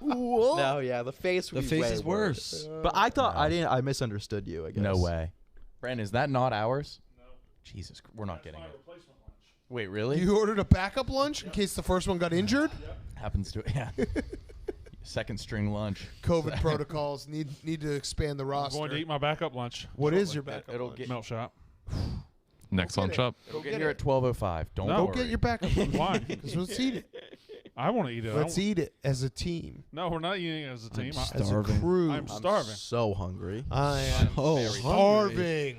[SPEAKER 5] No, yeah, the face.
[SPEAKER 6] The
[SPEAKER 5] would be
[SPEAKER 6] face
[SPEAKER 5] way
[SPEAKER 6] is worse.
[SPEAKER 5] But I thought
[SPEAKER 3] No.
[SPEAKER 5] I misunderstood you. I guess.
[SPEAKER 3] No way. Brandon, is that not ours? No. Jesus, we're not getting it. Wait, really?
[SPEAKER 1] You ordered a backup lunch in case the first one got injured?
[SPEAKER 3] Happens to yeah. Second string lunch.
[SPEAKER 1] COVID protocols need to expand the
[SPEAKER 2] I'm
[SPEAKER 1] roster.
[SPEAKER 2] going to eat my backup lunch.
[SPEAKER 1] What is your backup
[SPEAKER 3] It'll
[SPEAKER 1] lunch?
[SPEAKER 3] get
[SPEAKER 2] Milk shop.
[SPEAKER 8] Next
[SPEAKER 1] Go
[SPEAKER 8] lunch
[SPEAKER 1] get it.
[SPEAKER 8] up.
[SPEAKER 1] Go
[SPEAKER 3] Get
[SPEAKER 1] get
[SPEAKER 3] here
[SPEAKER 1] it.
[SPEAKER 3] at 12:05. Don't
[SPEAKER 2] No.
[SPEAKER 1] Go
[SPEAKER 3] worry.
[SPEAKER 1] get your backup lunch.
[SPEAKER 2] Why?
[SPEAKER 1] 'Cause let's eat it.
[SPEAKER 2] I want to eat it.
[SPEAKER 1] Let's eat it as a team.
[SPEAKER 2] No, we're not eating as a team.
[SPEAKER 6] I'm
[SPEAKER 1] As a
[SPEAKER 6] Starving.
[SPEAKER 1] crew.
[SPEAKER 2] I'm starving.
[SPEAKER 5] So hungry.
[SPEAKER 1] I am
[SPEAKER 6] Oh,
[SPEAKER 1] starving.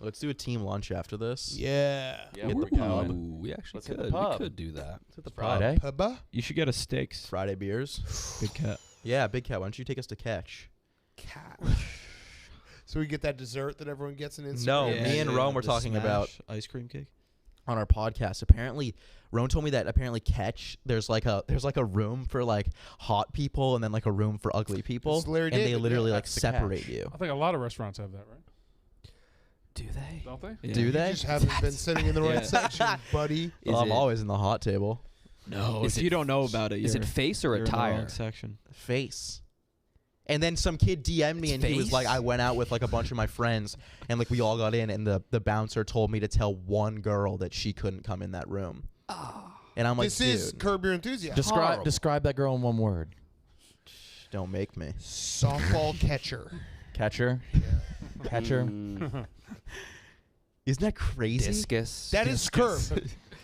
[SPEAKER 5] Let's do a team lunch after this.
[SPEAKER 1] Yeah.
[SPEAKER 3] Yeah,
[SPEAKER 5] Hit
[SPEAKER 3] we're
[SPEAKER 5] the pub.
[SPEAKER 3] going.
[SPEAKER 4] Ooh, we actually
[SPEAKER 3] Let's hit the
[SPEAKER 4] could. We
[SPEAKER 3] pub.
[SPEAKER 4] could do that.
[SPEAKER 5] To the
[SPEAKER 3] Friday.
[SPEAKER 1] Pubba?
[SPEAKER 6] You should get a steaks.
[SPEAKER 5] Friday beers.
[SPEAKER 6] Big cat.
[SPEAKER 5] Yeah, Big Cat. Why don't you take us to Catch?
[SPEAKER 1] So we get that dessert that everyone gets in Instagram?
[SPEAKER 5] No, me and Rome were
[SPEAKER 6] the
[SPEAKER 5] talking about
[SPEAKER 6] Smash ice cream cake.
[SPEAKER 5] on our podcast. Apparently, Roan told me that apparently Catch there's like a room for like hot people and then like a room for ugly people,
[SPEAKER 1] It's Larry
[SPEAKER 5] and they
[SPEAKER 1] David,
[SPEAKER 5] literally
[SPEAKER 1] yeah,
[SPEAKER 5] like
[SPEAKER 3] that's the
[SPEAKER 5] separate
[SPEAKER 3] Catch.
[SPEAKER 5] you.
[SPEAKER 2] I think a lot of restaurants have that, right?
[SPEAKER 4] Do they?
[SPEAKER 2] Don't they?
[SPEAKER 6] Yeah.
[SPEAKER 5] Do
[SPEAKER 1] You
[SPEAKER 5] they?
[SPEAKER 1] just haven't been sitting in the right
[SPEAKER 6] Yeah.
[SPEAKER 1] section, buddy.
[SPEAKER 5] Well, I'm always in the hot table.
[SPEAKER 6] No,
[SPEAKER 4] Is
[SPEAKER 6] if
[SPEAKER 4] it-
[SPEAKER 6] you don't know about it,
[SPEAKER 4] Is
[SPEAKER 6] you're,
[SPEAKER 4] it face or
[SPEAKER 6] you're
[SPEAKER 4] a
[SPEAKER 6] in the wrong
[SPEAKER 4] tire?
[SPEAKER 6] section.
[SPEAKER 5] Face. And then some kid DM'd me
[SPEAKER 4] It's
[SPEAKER 5] and he was like,
[SPEAKER 4] face?
[SPEAKER 5] I went out with like a bunch of my friends and like we all got in and the bouncer told me to tell one girl that she couldn't come in that room. And I'm like,
[SPEAKER 1] This is
[SPEAKER 5] dude,
[SPEAKER 1] Curb Your Enthusiasm.
[SPEAKER 3] Describe that girl in one word.
[SPEAKER 5] don't make me.
[SPEAKER 1] Softball catcher.
[SPEAKER 3] Catcher. Catcher.
[SPEAKER 4] Mm,
[SPEAKER 5] Isn't that crazy?
[SPEAKER 4] discus.
[SPEAKER 1] That is Curb.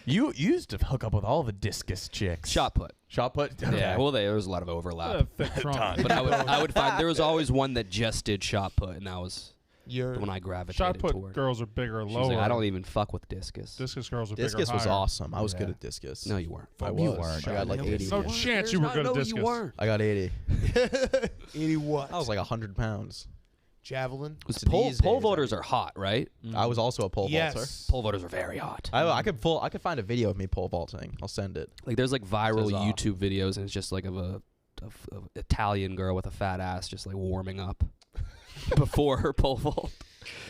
[SPEAKER 3] You used to hook up with all the discus chicks.
[SPEAKER 4] Shot put.
[SPEAKER 3] Shot put.
[SPEAKER 4] Yeah. Well, there was a lot of overlap.
[SPEAKER 2] Thick trunk.
[SPEAKER 4] But I would find there was always one that just did shot put, and that was
[SPEAKER 1] You're
[SPEAKER 4] the one I gravitated
[SPEAKER 2] Shot put
[SPEAKER 4] toward.
[SPEAKER 2] girls are bigger,
[SPEAKER 4] She
[SPEAKER 2] lower.
[SPEAKER 4] was like, I don't even fuck with discus.
[SPEAKER 2] Discus girls are
[SPEAKER 5] Discus
[SPEAKER 2] bigger,
[SPEAKER 5] was
[SPEAKER 2] higher.
[SPEAKER 5] awesome. I was good
[SPEAKER 3] Yeah.
[SPEAKER 5] at discus.
[SPEAKER 4] No, you weren't.
[SPEAKER 5] I
[SPEAKER 3] You
[SPEAKER 5] was.
[SPEAKER 3] weren't.
[SPEAKER 5] I got like 80.
[SPEAKER 2] No chance you were good at discus.
[SPEAKER 4] You weren't.
[SPEAKER 5] I got 80.
[SPEAKER 1] 80 what?
[SPEAKER 5] I was like 100 pounds.
[SPEAKER 1] Javelin?
[SPEAKER 5] It's
[SPEAKER 4] Pole
[SPEAKER 5] these days,
[SPEAKER 4] vaulters are hot, right?
[SPEAKER 5] I was also a pole vaulter.
[SPEAKER 1] Yes.
[SPEAKER 4] Pole vaulters are very hot.
[SPEAKER 5] I could find a video of me pole vaulting. I'll send it.
[SPEAKER 4] Like there's like viral
[SPEAKER 5] Says off.
[SPEAKER 4] YouTube videos, and it's just like of a Italian girl with a fat ass just like warming up before her pole vault.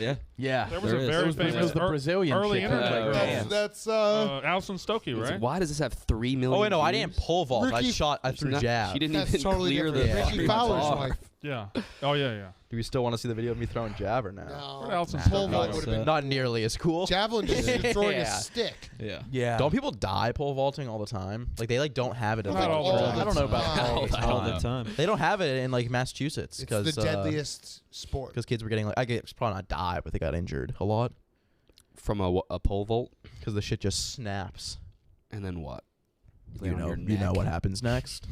[SPEAKER 6] Yeah.
[SPEAKER 3] Yeah.
[SPEAKER 2] There was
[SPEAKER 6] There
[SPEAKER 2] a
[SPEAKER 6] is.
[SPEAKER 2] very
[SPEAKER 3] It was
[SPEAKER 2] famous
[SPEAKER 3] the Brazilian
[SPEAKER 2] early
[SPEAKER 3] chick.
[SPEAKER 2] internet
[SPEAKER 4] Oh,
[SPEAKER 2] girl.
[SPEAKER 4] yeah.
[SPEAKER 1] That's
[SPEAKER 2] Alison Stokey,
[SPEAKER 4] It's
[SPEAKER 2] right?
[SPEAKER 4] like, why does this have 3 million?
[SPEAKER 5] Oh wait, no, I
[SPEAKER 4] views?
[SPEAKER 5] didn't pole vault. I
[SPEAKER 1] Ricky-
[SPEAKER 5] shot. I
[SPEAKER 4] She's
[SPEAKER 5] threw
[SPEAKER 4] not-
[SPEAKER 5] jab.
[SPEAKER 4] She didn't
[SPEAKER 1] That's
[SPEAKER 4] even
[SPEAKER 1] totally
[SPEAKER 4] clear
[SPEAKER 1] different.
[SPEAKER 4] the
[SPEAKER 5] Yeah.
[SPEAKER 1] Ricky
[SPEAKER 4] fucking
[SPEAKER 1] Fowler's
[SPEAKER 4] bar.
[SPEAKER 1] wife.
[SPEAKER 2] Yeah. Oh yeah, yeah.
[SPEAKER 5] Do you still want to see the video of me throwing jab or no?
[SPEAKER 2] Where'd Alison
[SPEAKER 1] Pole
[SPEAKER 2] Stokey
[SPEAKER 1] vault
[SPEAKER 2] go?
[SPEAKER 1] would have been.
[SPEAKER 5] Not nearly as cool.
[SPEAKER 1] Javelin just throwing a
[SPEAKER 5] Yeah.
[SPEAKER 1] stick.
[SPEAKER 6] Yeah.
[SPEAKER 3] Yeah.
[SPEAKER 5] Don't people die pole vaulting all the time? Like they like don't have it. At,
[SPEAKER 2] Not
[SPEAKER 5] like,
[SPEAKER 2] all the
[SPEAKER 5] all
[SPEAKER 2] time.
[SPEAKER 3] I don't know about
[SPEAKER 1] All
[SPEAKER 3] all
[SPEAKER 1] the
[SPEAKER 3] the
[SPEAKER 6] All the
[SPEAKER 3] time.
[SPEAKER 6] time.
[SPEAKER 5] They don't have it in like Massachusetts
[SPEAKER 1] It's
[SPEAKER 5] because
[SPEAKER 1] the deadliest sport.
[SPEAKER 5] because kids were getting like I guess probably not die, but they got injured a lot
[SPEAKER 4] From a pole vault,
[SPEAKER 5] because the shit just snaps.
[SPEAKER 4] and then what? Lay
[SPEAKER 5] You
[SPEAKER 4] on
[SPEAKER 5] know,
[SPEAKER 4] your
[SPEAKER 5] you know
[SPEAKER 4] neck.
[SPEAKER 5] what happens next.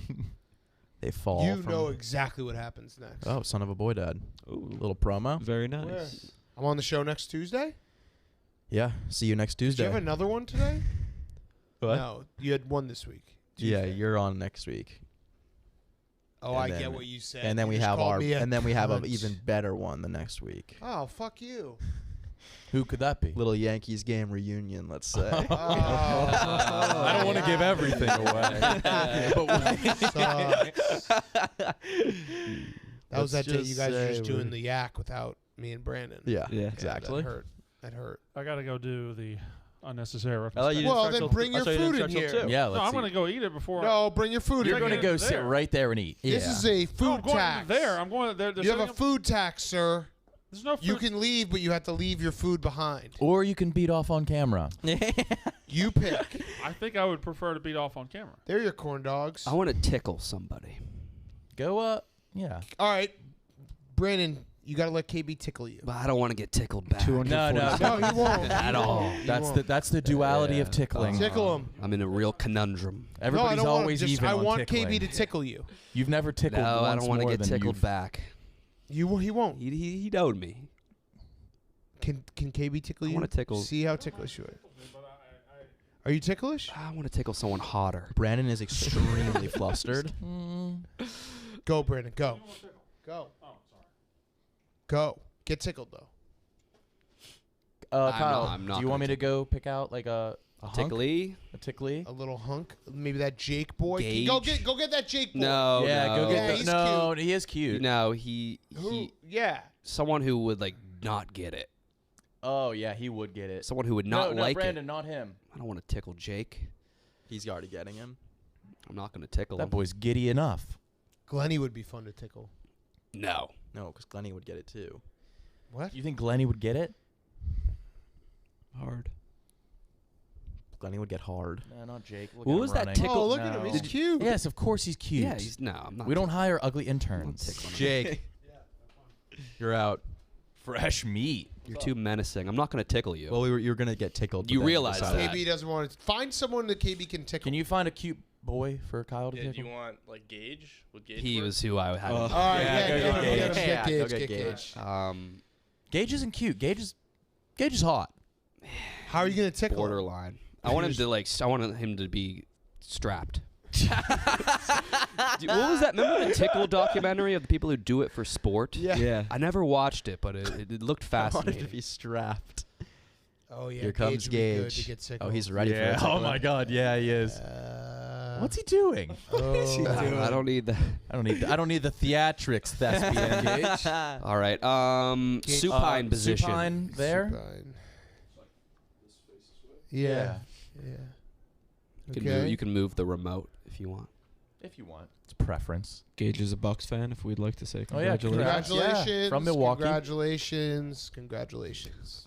[SPEAKER 5] They fall.
[SPEAKER 1] You
[SPEAKER 5] from,
[SPEAKER 1] know exactly what happens next.
[SPEAKER 5] Oh, son of a boy, dad.
[SPEAKER 6] Ooh.
[SPEAKER 5] Little promo.
[SPEAKER 6] Very nice.
[SPEAKER 1] Where? I'm on the show next Tuesday.
[SPEAKER 5] Yeah. See you next
[SPEAKER 1] Did
[SPEAKER 5] Tuesday.
[SPEAKER 1] you have another one today?
[SPEAKER 5] What?
[SPEAKER 1] No, you had one this week.
[SPEAKER 5] Yeah,
[SPEAKER 1] Tuesday.
[SPEAKER 5] you're on next week.
[SPEAKER 1] Oh,
[SPEAKER 5] and
[SPEAKER 1] I
[SPEAKER 5] then-
[SPEAKER 1] get what you said.
[SPEAKER 5] And then
[SPEAKER 1] You
[SPEAKER 5] we
[SPEAKER 1] just
[SPEAKER 5] have
[SPEAKER 1] called
[SPEAKER 5] our
[SPEAKER 1] me a
[SPEAKER 5] and then we have an
[SPEAKER 1] cunt.
[SPEAKER 5] even better one the next week.
[SPEAKER 1] Oh, fuck you.
[SPEAKER 3] Who could that be?
[SPEAKER 5] Little Yankees game reunion, let's say.
[SPEAKER 1] Oh,
[SPEAKER 3] I don't want to give everything away.
[SPEAKER 1] That was that
[SPEAKER 5] Let's
[SPEAKER 1] day you
[SPEAKER 5] just
[SPEAKER 1] guys were
[SPEAKER 5] say
[SPEAKER 1] just doing
[SPEAKER 5] we're-
[SPEAKER 1] the yak without me and Brandon.
[SPEAKER 5] Yeah,
[SPEAKER 6] Yeah.
[SPEAKER 5] exactly.
[SPEAKER 1] That hurt. That hurt.
[SPEAKER 2] I gotta go do the unnecessary
[SPEAKER 5] I thought
[SPEAKER 2] reference.
[SPEAKER 5] you did
[SPEAKER 1] Well,
[SPEAKER 5] start
[SPEAKER 1] then
[SPEAKER 5] till-
[SPEAKER 1] bring
[SPEAKER 5] I
[SPEAKER 1] your
[SPEAKER 5] thought you did
[SPEAKER 1] food in
[SPEAKER 5] start till
[SPEAKER 1] here.
[SPEAKER 5] 2.
[SPEAKER 3] Yeah,
[SPEAKER 2] No,
[SPEAKER 3] let's
[SPEAKER 2] I'm
[SPEAKER 3] see.
[SPEAKER 2] gonna go eat it before.
[SPEAKER 1] No, bring your food
[SPEAKER 3] You're
[SPEAKER 1] in
[SPEAKER 3] going to
[SPEAKER 1] here.
[SPEAKER 3] go
[SPEAKER 2] there.
[SPEAKER 3] sit right there and eat.
[SPEAKER 1] This
[SPEAKER 5] Yeah.
[SPEAKER 1] is a
[SPEAKER 2] No,
[SPEAKER 1] food
[SPEAKER 2] I'm going
[SPEAKER 1] tax.
[SPEAKER 2] there. I'm going there.
[SPEAKER 1] You have a food tax, sir.
[SPEAKER 2] There's no food.
[SPEAKER 1] You can leave, but you have to leave your food behind.
[SPEAKER 3] Or you can beat off on camera.
[SPEAKER 1] You pick.
[SPEAKER 2] I think I would prefer to beat off on camera.
[SPEAKER 1] They're your corn dogs.
[SPEAKER 4] I want to tickle somebody.
[SPEAKER 3] Go up. Yeah.
[SPEAKER 1] All right, Brandon, You gotta let KB tickle you.
[SPEAKER 4] But I don't want to get tickled back.
[SPEAKER 3] No,
[SPEAKER 1] No, he won't.
[SPEAKER 4] At all.
[SPEAKER 3] That's the duality of tickling.
[SPEAKER 1] Tickle him.
[SPEAKER 4] I'm in a real conundrum.
[SPEAKER 3] Everybody's
[SPEAKER 1] no, I don't
[SPEAKER 3] always
[SPEAKER 1] want
[SPEAKER 3] even
[SPEAKER 1] I
[SPEAKER 3] on
[SPEAKER 1] want
[SPEAKER 3] tickling.
[SPEAKER 1] KB to tickle you.
[SPEAKER 3] You've never tickled
[SPEAKER 4] No,
[SPEAKER 3] once
[SPEAKER 4] I don't want to
[SPEAKER 3] more
[SPEAKER 4] get
[SPEAKER 3] than
[SPEAKER 4] tickled
[SPEAKER 3] you've-
[SPEAKER 4] back.
[SPEAKER 1] He won't.
[SPEAKER 4] He owed me.
[SPEAKER 1] Can KB tickle
[SPEAKER 4] I
[SPEAKER 1] you?
[SPEAKER 4] want to tickle.
[SPEAKER 1] See how ticklish you are. Are you ticklish?
[SPEAKER 4] I want to tickle someone hotter.
[SPEAKER 5] Brandon is extremely flustered.
[SPEAKER 1] Go, Brandon. Go. Go. Go. Get tickled though.
[SPEAKER 3] Kyle,
[SPEAKER 4] I'm not
[SPEAKER 3] do you want me
[SPEAKER 4] gonna
[SPEAKER 3] to go pick out like a hunk?
[SPEAKER 4] Tickly?
[SPEAKER 3] A tickly?
[SPEAKER 1] A little hunk. Maybe that Jake boy.
[SPEAKER 4] Gage?
[SPEAKER 1] Go get that Jake boy.
[SPEAKER 4] No.
[SPEAKER 3] Yeah,
[SPEAKER 4] no.
[SPEAKER 3] go
[SPEAKER 1] Yeah,
[SPEAKER 3] get
[SPEAKER 1] he's
[SPEAKER 3] the, no, he is cute.
[SPEAKER 4] No, he
[SPEAKER 1] Yeah.
[SPEAKER 4] someone who would like not get it.
[SPEAKER 3] Oh yeah, he would get it.
[SPEAKER 4] Someone who would not
[SPEAKER 3] no,
[SPEAKER 4] like
[SPEAKER 3] Brandon,
[SPEAKER 4] it.
[SPEAKER 3] not him.
[SPEAKER 4] I don't want to tickle Jake.
[SPEAKER 5] He's already getting him.
[SPEAKER 4] I'm not going to tickle
[SPEAKER 3] That
[SPEAKER 4] him.
[SPEAKER 3] boy's giddy enough.
[SPEAKER 1] Glenny would be fun to tickle.
[SPEAKER 4] No.
[SPEAKER 5] No, because Glenny would get it too.
[SPEAKER 1] What?
[SPEAKER 3] You think Glenny would get it?
[SPEAKER 6] Hard.
[SPEAKER 5] Glenny would get hard.
[SPEAKER 3] No, not Jake. Look
[SPEAKER 4] What
[SPEAKER 3] at him
[SPEAKER 4] was that
[SPEAKER 3] running.
[SPEAKER 4] tickle-
[SPEAKER 1] Oh, look at him. He's
[SPEAKER 3] No.
[SPEAKER 1] cute.
[SPEAKER 3] Yes, of course he's cute.
[SPEAKER 4] Yeah, I'm not.
[SPEAKER 3] We don't hire ugly
[SPEAKER 4] I'm not
[SPEAKER 3] interns.
[SPEAKER 4] tickling him.
[SPEAKER 5] Jake, you're out.
[SPEAKER 3] Fresh meat.
[SPEAKER 4] You're too menacing. I'm not going to tickle you.
[SPEAKER 5] Well, you were gonna get tickled.
[SPEAKER 4] You
[SPEAKER 5] but then
[SPEAKER 4] realize
[SPEAKER 5] decided-
[SPEAKER 4] that.
[SPEAKER 1] KB doesn't want to. Find someone that KB can tickle.
[SPEAKER 3] Can you find a cute boy for Kyle to
[SPEAKER 9] Yeah, do
[SPEAKER 3] tickle?
[SPEAKER 9] you want like Gage? Would Gage
[SPEAKER 4] He
[SPEAKER 9] work?
[SPEAKER 4] was who I had.
[SPEAKER 1] All right,
[SPEAKER 3] Yeah,
[SPEAKER 1] yeah,
[SPEAKER 3] go
[SPEAKER 1] get
[SPEAKER 3] get
[SPEAKER 1] him,
[SPEAKER 3] Gage.
[SPEAKER 1] get
[SPEAKER 5] Yeah,
[SPEAKER 1] Gage,
[SPEAKER 5] go
[SPEAKER 1] get
[SPEAKER 5] get
[SPEAKER 1] Gage.
[SPEAKER 3] Gage isn't cute. Gage is hot.
[SPEAKER 1] How are you gonna tickle? him?
[SPEAKER 4] Borderline. I want him to like. I want him to be strapped. What was that? Remember the Tickle documentary of the people who do it for sport?
[SPEAKER 6] Yeah.
[SPEAKER 4] I never watched it, but it looked
[SPEAKER 5] I wanted
[SPEAKER 4] fascinating.
[SPEAKER 5] to be strapped.
[SPEAKER 1] Oh yeah.
[SPEAKER 5] Here comes
[SPEAKER 1] Gage. Would be good
[SPEAKER 5] Gage.
[SPEAKER 1] to get tickled.
[SPEAKER 5] Oh, he's ready for
[SPEAKER 3] Yeah.
[SPEAKER 5] it.
[SPEAKER 3] Oh my God. Yeah, he is. What's he doing?
[SPEAKER 4] I don't need that.
[SPEAKER 3] I don't need the theatrics, thespian Gage.
[SPEAKER 4] All right. Supine position.
[SPEAKER 3] Supine there.
[SPEAKER 1] Supine. Yeah. Yeah.
[SPEAKER 4] You can move the remote if you want.
[SPEAKER 3] If you want. It's preference.
[SPEAKER 6] Gage is a Bucks fan. If we'd like to say
[SPEAKER 3] Oh, yeah,
[SPEAKER 6] congratulations.
[SPEAKER 1] Congratulations.
[SPEAKER 3] Yeah, from Milwaukee.
[SPEAKER 1] Congratulations.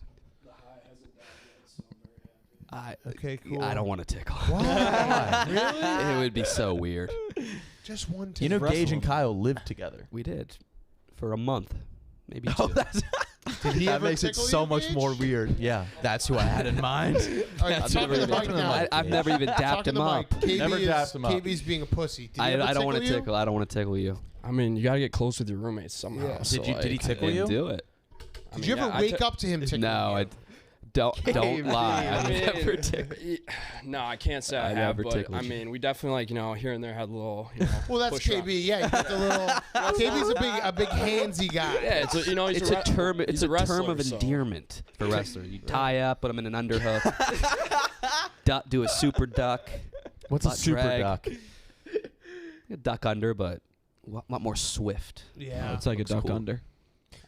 [SPEAKER 1] Okay, cool.
[SPEAKER 4] I don't want to tickle.
[SPEAKER 1] Why? Really?
[SPEAKER 4] It would be so weird.
[SPEAKER 1] Just one
[SPEAKER 3] You
[SPEAKER 1] tickle.
[SPEAKER 3] know, Gage and Kyle lived together.
[SPEAKER 4] We did for a month, maybe
[SPEAKER 5] Oh,
[SPEAKER 4] two.
[SPEAKER 5] that's
[SPEAKER 1] Did he
[SPEAKER 5] that
[SPEAKER 1] ever
[SPEAKER 5] makes it
[SPEAKER 1] tickle
[SPEAKER 5] so
[SPEAKER 1] you,
[SPEAKER 5] much
[SPEAKER 1] Gage?
[SPEAKER 5] more weird.
[SPEAKER 3] Yeah.
[SPEAKER 5] That's who I had in mind.
[SPEAKER 1] All right, talk to the mic now.
[SPEAKER 4] I've never even
[SPEAKER 1] Talk
[SPEAKER 4] dapped
[SPEAKER 1] to
[SPEAKER 4] him
[SPEAKER 1] the
[SPEAKER 4] up.
[SPEAKER 1] mic. KB
[SPEAKER 3] Never
[SPEAKER 1] is,
[SPEAKER 3] dapped him up.
[SPEAKER 1] KB's being a pussy. Did he
[SPEAKER 4] I
[SPEAKER 1] ever
[SPEAKER 4] don't want to
[SPEAKER 1] you?
[SPEAKER 4] tickle. I don't want to tickle you.
[SPEAKER 6] I mean, you gotta get close with your roommates somehow.
[SPEAKER 1] Yeah.
[SPEAKER 6] So
[SPEAKER 3] Did he
[SPEAKER 6] like,
[SPEAKER 3] tickle
[SPEAKER 4] I didn't
[SPEAKER 3] you?
[SPEAKER 4] do it.
[SPEAKER 1] Did you ever wake up to him tickling
[SPEAKER 4] No,
[SPEAKER 1] you?
[SPEAKER 4] I don't lie. I never tickled.
[SPEAKER 6] No, I can't say I,
[SPEAKER 4] I
[SPEAKER 6] have,
[SPEAKER 4] never
[SPEAKER 6] but
[SPEAKER 4] tickled
[SPEAKER 6] I
[SPEAKER 4] you.
[SPEAKER 6] mean, we definitely here and there had a little.
[SPEAKER 1] Well, that's
[SPEAKER 6] push up.
[SPEAKER 1] KB. Yeah, you got the little. KB's a big handsy guy.
[SPEAKER 6] Yeah, it's a,
[SPEAKER 4] It's a term. It's
[SPEAKER 6] he's
[SPEAKER 4] a
[SPEAKER 6] a wrestler,
[SPEAKER 4] term of
[SPEAKER 6] so.
[SPEAKER 4] endearment for wrestler. You tie up, put him in an underhook, do a super duck,
[SPEAKER 3] What's a
[SPEAKER 4] butt
[SPEAKER 3] super
[SPEAKER 4] drag.
[SPEAKER 3] duck?
[SPEAKER 4] A duck under, but a lot more swift.
[SPEAKER 1] Yeah.
[SPEAKER 6] It's like a
[SPEAKER 4] Looks
[SPEAKER 6] duck
[SPEAKER 4] cool.
[SPEAKER 6] under.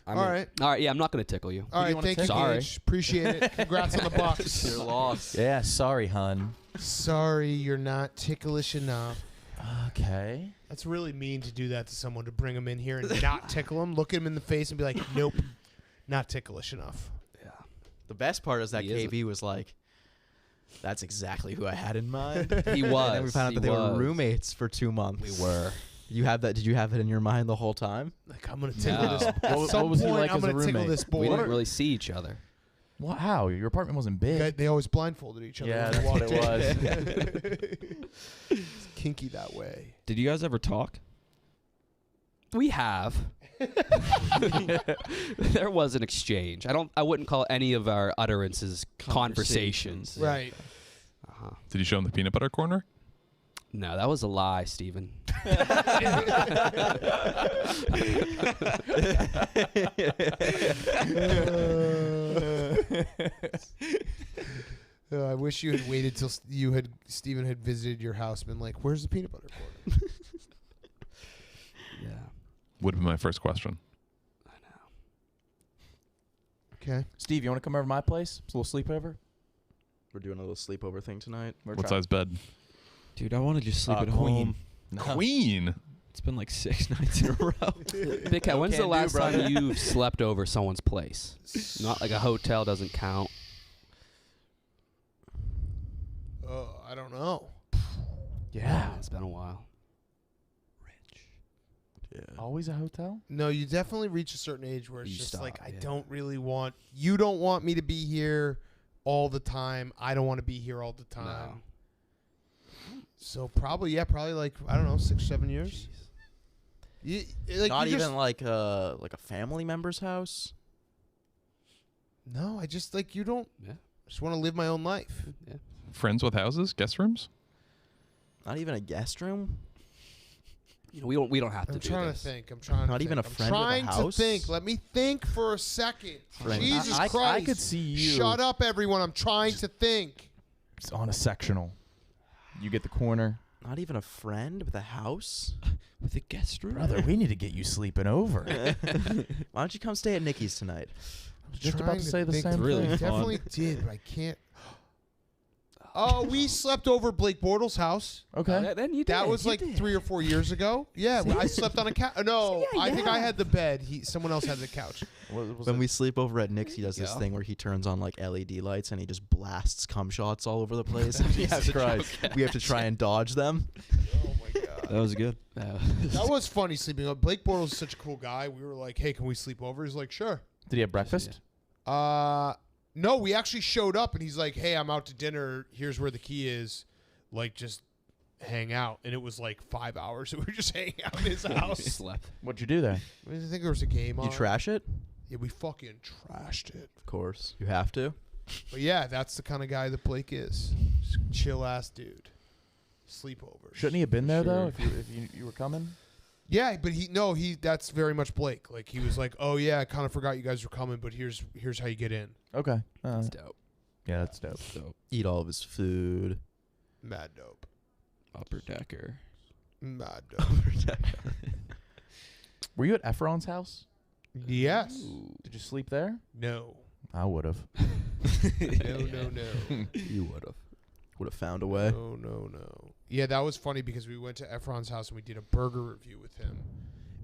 [SPEAKER 1] All right.
[SPEAKER 4] All right, yeah, I'm not gonna tickle you.
[SPEAKER 1] All right.
[SPEAKER 3] wanna
[SPEAKER 1] Thank you,
[SPEAKER 3] tickle?
[SPEAKER 4] Sorry.
[SPEAKER 1] Gage. Appreciate it. Congrats on the Bucks.
[SPEAKER 5] Your loss.
[SPEAKER 3] Yeah, sorry, hun.
[SPEAKER 1] Sorry, you're not ticklish enough.
[SPEAKER 3] Okay.
[SPEAKER 1] That's really mean to do that to someone, to bring him in here and not tickle him, look him in the face and be like, nope, not ticklish enough.
[SPEAKER 5] The best part is that
[SPEAKER 4] He isn't.
[SPEAKER 5] KB was like, "That's exactly who I had in mind."
[SPEAKER 4] He
[SPEAKER 5] And
[SPEAKER 4] was.
[SPEAKER 5] then we found out
[SPEAKER 4] he
[SPEAKER 5] that they
[SPEAKER 4] was.
[SPEAKER 5] were roommates for 2 months.
[SPEAKER 4] We were.
[SPEAKER 5] You have that? Did you have it in your mind the whole time?
[SPEAKER 1] Like, I'm going to tickle
[SPEAKER 4] No.
[SPEAKER 1] this. At
[SPEAKER 3] What
[SPEAKER 1] some
[SPEAKER 3] was he
[SPEAKER 1] point,
[SPEAKER 3] like
[SPEAKER 1] I'm
[SPEAKER 3] as a
[SPEAKER 1] going to tickle
[SPEAKER 3] roommate?
[SPEAKER 1] this
[SPEAKER 4] We
[SPEAKER 1] boy.
[SPEAKER 4] didn't really see each other.
[SPEAKER 3] What? How? Your apartment wasn't big.
[SPEAKER 1] They always blindfolded each other.
[SPEAKER 3] Yeah,
[SPEAKER 1] when
[SPEAKER 3] that's
[SPEAKER 1] they
[SPEAKER 3] what
[SPEAKER 1] walked
[SPEAKER 3] it
[SPEAKER 1] in. It's kinky that way.
[SPEAKER 6] Did you guys ever talk?
[SPEAKER 4] We have. There was an exchange. I wouldn't call any of our utterances conversations.
[SPEAKER 1] Right.
[SPEAKER 4] Uh-huh.
[SPEAKER 8] Did you show him the peanut butter corner?
[SPEAKER 4] No, that was a lie, Steven.
[SPEAKER 1] I wish you had waited till Steven had visited your house and been like, where's the peanut butter corner?
[SPEAKER 4] Yeah.
[SPEAKER 8] Would have been my first question.
[SPEAKER 4] I know.
[SPEAKER 1] Okay.
[SPEAKER 3] Steve, you want to come over to my place? It's a little sleepover.
[SPEAKER 5] We're doing a little sleepover thing tonight.
[SPEAKER 8] What size bed?
[SPEAKER 6] Dude, I want to just sleep at
[SPEAKER 3] Queen.
[SPEAKER 6] home.
[SPEAKER 8] Queen.
[SPEAKER 6] It's been like 6 nights in a row.
[SPEAKER 4] Big Cat, when's the
[SPEAKER 3] Can do,
[SPEAKER 4] last time
[SPEAKER 3] brother.
[SPEAKER 4] you've slept over someone's place? Not like a hotel doesn't count.
[SPEAKER 1] I don't know.
[SPEAKER 3] Yeah.
[SPEAKER 4] It's been a while.
[SPEAKER 5] Yeah.
[SPEAKER 3] always a hotel?
[SPEAKER 1] No, you definitely reach a certain age where it's
[SPEAKER 4] You
[SPEAKER 1] just
[SPEAKER 4] stop,
[SPEAKER 1] like, I
[SPEAKER 4] yeah.
[SPEAKER 1] don't really want, you don't want me to be here all the time. I don't want to be here all the time.
[SPEAKER 4] No.
[SPEAKER 1] So probably like, I don't know, 6-7 years. Like,
[SPEAKER 5] Not
[SPEAKER 1] you
[SPEAKER 5] even
[SPEAKER 1] just,
[SPEAKER 5] like a family member's house.
[SPEAKER 1] No, I just like, you don't.
[SPEAKER 4] Yeah.
[SPEAKER 1] Just want to live my own life.
[SPEAKER 4] Yeah.
[SPEAKER 8] Friends with houses, guest rooms.
[SPEAKER 5] Not even a guest room.
[SPEAKER 4] You know, we don't have to
[SPEAKER 1] I'm
[SPEAKER 4] do
[SPEAKER 1] trying
[SPEAKER 4] this.
[SPEAKER 1] to think. I'm trying.
[SPEAKER 5] Not
[SPEAKER 1] to
[SPEAKER 5] even
[SPEAKER 1] think.
[SPEAKER 5] a friend
[SPEAKER 1] I'm
[SPEAKER 5] with a
[SPEAKER 1] trying
[SPEAKER 5] house?
[SPEAKER 1] to think. Let me think for a second.
[SPEAKER 5] Friend.
[SPEAKER 1] Jesus
[SPEAKER 3] I
[SPEAKER 1] Christ!
[SPEAKER 3] could see you.
[SPEAKER 1] Shut up, everyone. I'm trying to think.
[SPEAKER 3] It's on a sectional. You get the corner.
[SPEAKER 5] Not even a friend with a house.
[SPEAKER 6] With a guest room.
[SPEAKER 3] Brother, we need to get you sleeping over.
[SPEAKER 5] Why don't you come stay at Nikki's tonight?
[SPEAKER 3] Just
[SPEAKER 1] Trying
[SPEAKER 3] about to say the
[SPEAKER 1] think
[SPEAKER 3] same
[SPEAKER 1] through.
[SPEAKER 3] thing.
[SPEAKER 1] I definitely did, but I can't. Oh, we slept over at Blake Bortles' house.
[SPEAKER 3] Okay.
[SPEAKER 4] Then you did.
[SPEAKER 1] That was
[SPEAKER 4] You
[SPEAKER 1] like
[SPEAKER 4] did.
[SPEAKER 1] 3 or 4 years ago. Yeah, I slept on a couch. No, I think I had the bed. Someone else had the couch.
[SPEAKER 5] When we sleep over at Nick's, he does this
[SPEAKER 4] go.
[SPEAKER 5] thing where he turns on like LED lights and he just blasts cum shots all over the place.
[SPEAKER 3] Jesus Christ.
[SPEAKER 5] We have to try and dodge them.
[SPEAKER 1] Oh my god.
[SPEAKER 6] That was good.
[SPEAKER 1] That was funny sleeping up. Blake Bortles is such a cool guy. We were like, "Hey, can we sleep over?" He's like, "Sure."
[SPEAKER 3] Did he have breakfast?
[SPEAKER 1] No, we actually showed up and he's like, "Hey, I'm out to dinner. Here's where the key is. Like, just hang out." And it was like 5 hours that we were just hanging out in his house.
[SPEAKER 4] Slept.
[SPEAKER 3] What'd you do there?
[SPEAKER 1] I think there was a game on.
[SPEAKER 5] You trash it?
[SPEAKER 1] Yeah, we fucking trashed it.
[SPEAKER 5] Of course. You have to.
[SPEAKER 1] But yeah, that's the kind of guy that Blake is. Just chill ass dude. Sleepovers.
[SPEAKER 3] Shouldn't he have been there though? If you were coming?
[SPEAKER 1] Yeah, but that's very much Blake. Like he was like, "Oh yeah, I kind of forgot you guys were coming, but here's how you get in."
[SPEAKER 3] Okay.
[SPEAKER 4] That's dope.
[SPEAKER 3] Yeah, that's dope.
[SPEAKER 4] Dope.
[SPEAKER 5] Eat all of his food.
[SPEAKER 1] Mad dope.
[SPEAKER 6] Upper decker.
[SPEAKER 1] Mad dope.
[SPEAKER 3] Were you at Efron's house?
[SPEAKER 1] Yes.
[SPEAKER 3] Did you sleep there?
[SPEAKER 1] No.
[SPEAKER 3] I would have.
[SPEAKER 1] No.
[SPEAKER 5] You would have. Would have found a way.
[SPEAKER 1] No. Yeah, that was funny because we went to Efron's house and we did a burger review with him.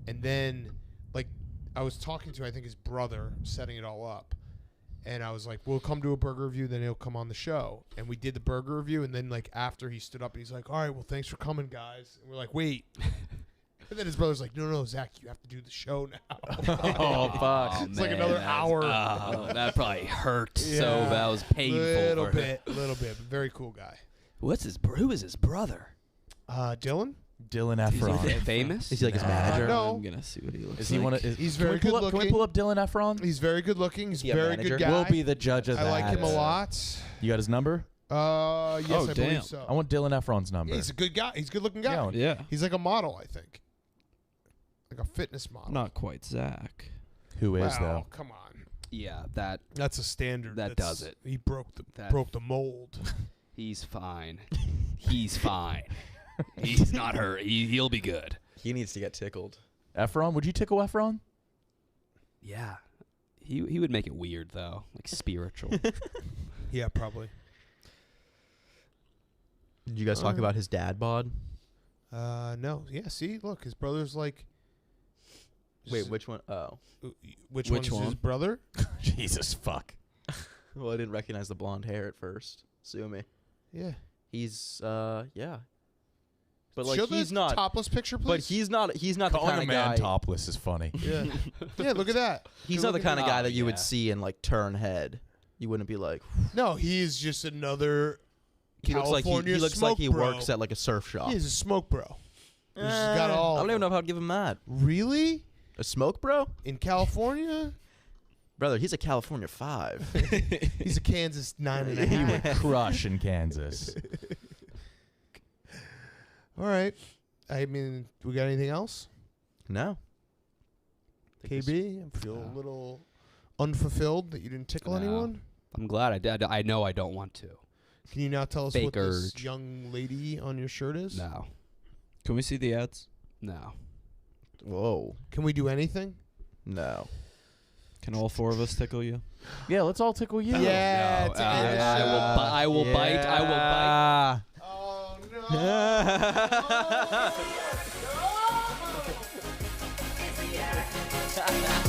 [SPEAKER 1] And then, like, I was talking to, I think, his brother, setting it all up. And I was like, we'll come to a burger review, then he'll come on the show. And we did the burger review. And then, like, after he stood up, and he's like, all right, well, thanks for coming, guys. And we're like, wait. And then his brother's like, no, Zach, you have to do the show now.
[SPEAKER 3] Oh, fuck.
[SPEAKER 1] It's like another hour.
[SPEAKER 4] Oh, that probably hurt. So
[SPEAKER 1] Yeah.
[SPEAKER 4] that was painful.
[SPEAKER 1] Little
[SPEAKER 4] for
[SPEAKER 1] bit. But very cool guy.
[SPEAKER 4] Who is his brother?
[SPEAKER 1] Dylan?
[SPEAKER 3] Dylan
[SPEAKER 4] Is he
[SPEAKER 3] Efron.
[SPEAKER 4] famous?
[SPEAKER 5] Is he like his manager?
[SPEAKER 1] No.
[SPEAKER 6] I'm gonna see what he looks
[SPEAKER 3] Is
[SPEAKER 6] like.
[SPEAKER 3] he one of?
[SPEAKER 1] He's
[SPEAKER 3] can we
[SPEAKER 1] very
[SPEAKER 3] pull
[SPEAKER 1] good
[SPEAKER 3] up- Can we
[SPEAKER 1] looking.
[SPEAKER 3] pull up Dylan Efron?
[SPEAKER 1] He's very good looking. He's
[SPEAKER 5] he
[SPEAKER 1] a
[SPEAKER 5] a
[SPEAKER 1] very
[SPEAKER 5] manager?
[SPEAKER 1] good guy.
[SPEAKER 3] We'll be the judge of
[SPEAKER 1] I
[SPEAKER 3] that.
[SPEAKER 1] like him a lot.
[SPEAKER 3] You got his number?
[SPEAKER 1] Yes,
[SPEAKER 6] Oh,
[SPEAKER 1] I
[SPEAKER 6] damn.
[SPEAKER 1] believe so.
[SPEAKER 3] I want Dylan Efron's number.
[SPEAKER 1] Yeah, he's a good guy. He's a good looking guy.
[SPEAKER 3] Yeah.
[SPEAKER 6] Yeah.
[SPEAKER 1] He's like a model, I think. Like a fitness model.
[SPEAKER 6] Not quite Zach.
[SPEAKER 3] Who is
[SPEAKER 1] Wow,
[SPEAKER 3] though?
[SPEAKER 1] come on.
[SPEAKER 4] Yeah, that
[SPEAKER 1] That's a standard.
[SPEAKER 4] That
[SPEAKER 1] That's-
[SPEAKER 4] does it.
[SPEAKER 1] He broke
[SPEAKER 4] That-
[SPEAKER 1] the mold.
[SPEAKER 4] he's fine. He's fine. He's not hurt. He'll be good.
[SPEAKER 5] He needs to get tickled.
[SPEAKER 3] Efron? Would you tickle Efron?
[SPEAKER 4] Yeah. He would make it weird though, like spiritual.
[SPEAKER 1] Yeah, probably.
[SPEAKER 5] Did you guys talk about his dad bod?
[SPEAKER 1] No. Yeah, see? Look, his brother's like...
[SPEAKER 5] Wait, which one? Oh.
[SPEAKER 1] Which
[SPEAKER 6] Which
[SPEAKER 1] one's his
[SPEAKER 6] one?
[SPEAKER 1] brother?
[SPEAKER 3] Jesus fuck.
[SPEAKER 5] Well, I didn't recognize the blonde hair at first. Sue me.
[SPEAKER 1] Yeah.
[SPEAKER 5] He's, yeah. But, like,
[SPEAKER 1] Show
[SPEAKER 5] he's
[SPEAKER 1] the
[SPEAKER 5] not...
[SPEAKER 1] topless picture,
[SPEAKER 5] But
[SPEAKER 1] please.
[SPEAKER 5] he's not the
[SPEAKER 3] Calling
[SPEAKER 5] kind
[SPEAKER 3] a
[SPEAKER 5] of
[SPEAKER 3] man
[SPEAKER 5] guy...
[SPEAKER 3] topless is funny.
[SPEAKER 1] Yeah. Yeah, look at that.
[SPEAKER 5] He's
[SPEAKER 1] Good
[SPEAKER 5] not the
[SPEAKER 1] looking
[SPEAKER 5] kind of guy
[SPEAKER 4] Oh,
[SPEAKER 5] that you
[SPEAKER 4] yeah.
[SPEAKER 5] would see and, like, turn head. You wouldn't be like...
[SPEAKER 1] No, he's just another
[SPEAKER 5] He looks like
[SPEAKER 1] California
[SPEAKER 5] he looks like he
[SPEAKER 1] smoke bro.
[SPEAKER 5] works at, like, a surf shop.
[SPEAKER 1] He's a smoke bro. He's just got all...
[SPEAKER 5] I don't even know how to give him that.
[SPEAKER 1] Really?
[SPEAKER 5] A smoke bro?
[SPEAKER 1] In California?
[SPEAKER 5] Brother, he's a California 5.
[SPEAKER 1] He's a Kansas 9.5.
[SPEAKER 3] He would crush in Kansas.
[SPEAKER 1] All right. I mean, we got anything else?
[SPEAKER 5] No.
[SPEAKER 1] KB, I feel a little unfulfilled that you didn't tickle
[SPEAKER 4] No.
[SPEAKER 1] anyone.
[SPEAKER 4] I'm glad I did. I know I don't want to.
[SPEAKER 1] Can you now tell us
[SPEAKER 4] Fake
[SPEAKER 1] what this
[SPEAKER 4] urge.
[SPEAKER 1] young lady on your shirt is?
[SPEAKER 4] No.
[SPEAKER 6] Can we see the ads?
[SPEAKER 4] No.
[SPEAKER 5] Whoa.
[SPEAKER 1] Can we do anything?
[SPEAKER 5] No.
[SPEAKER 6] Can all four of us tickle you?
[SPEAKER 3] Yeah, let's all tickle you.
[SPEAKER 1] Yeah,
[SPEAKER 4] No,
[SPEAKER 1] it's a good
[SPEAKER 4] I will bite. I will bite.
[SPEAKER 1] Oh, no.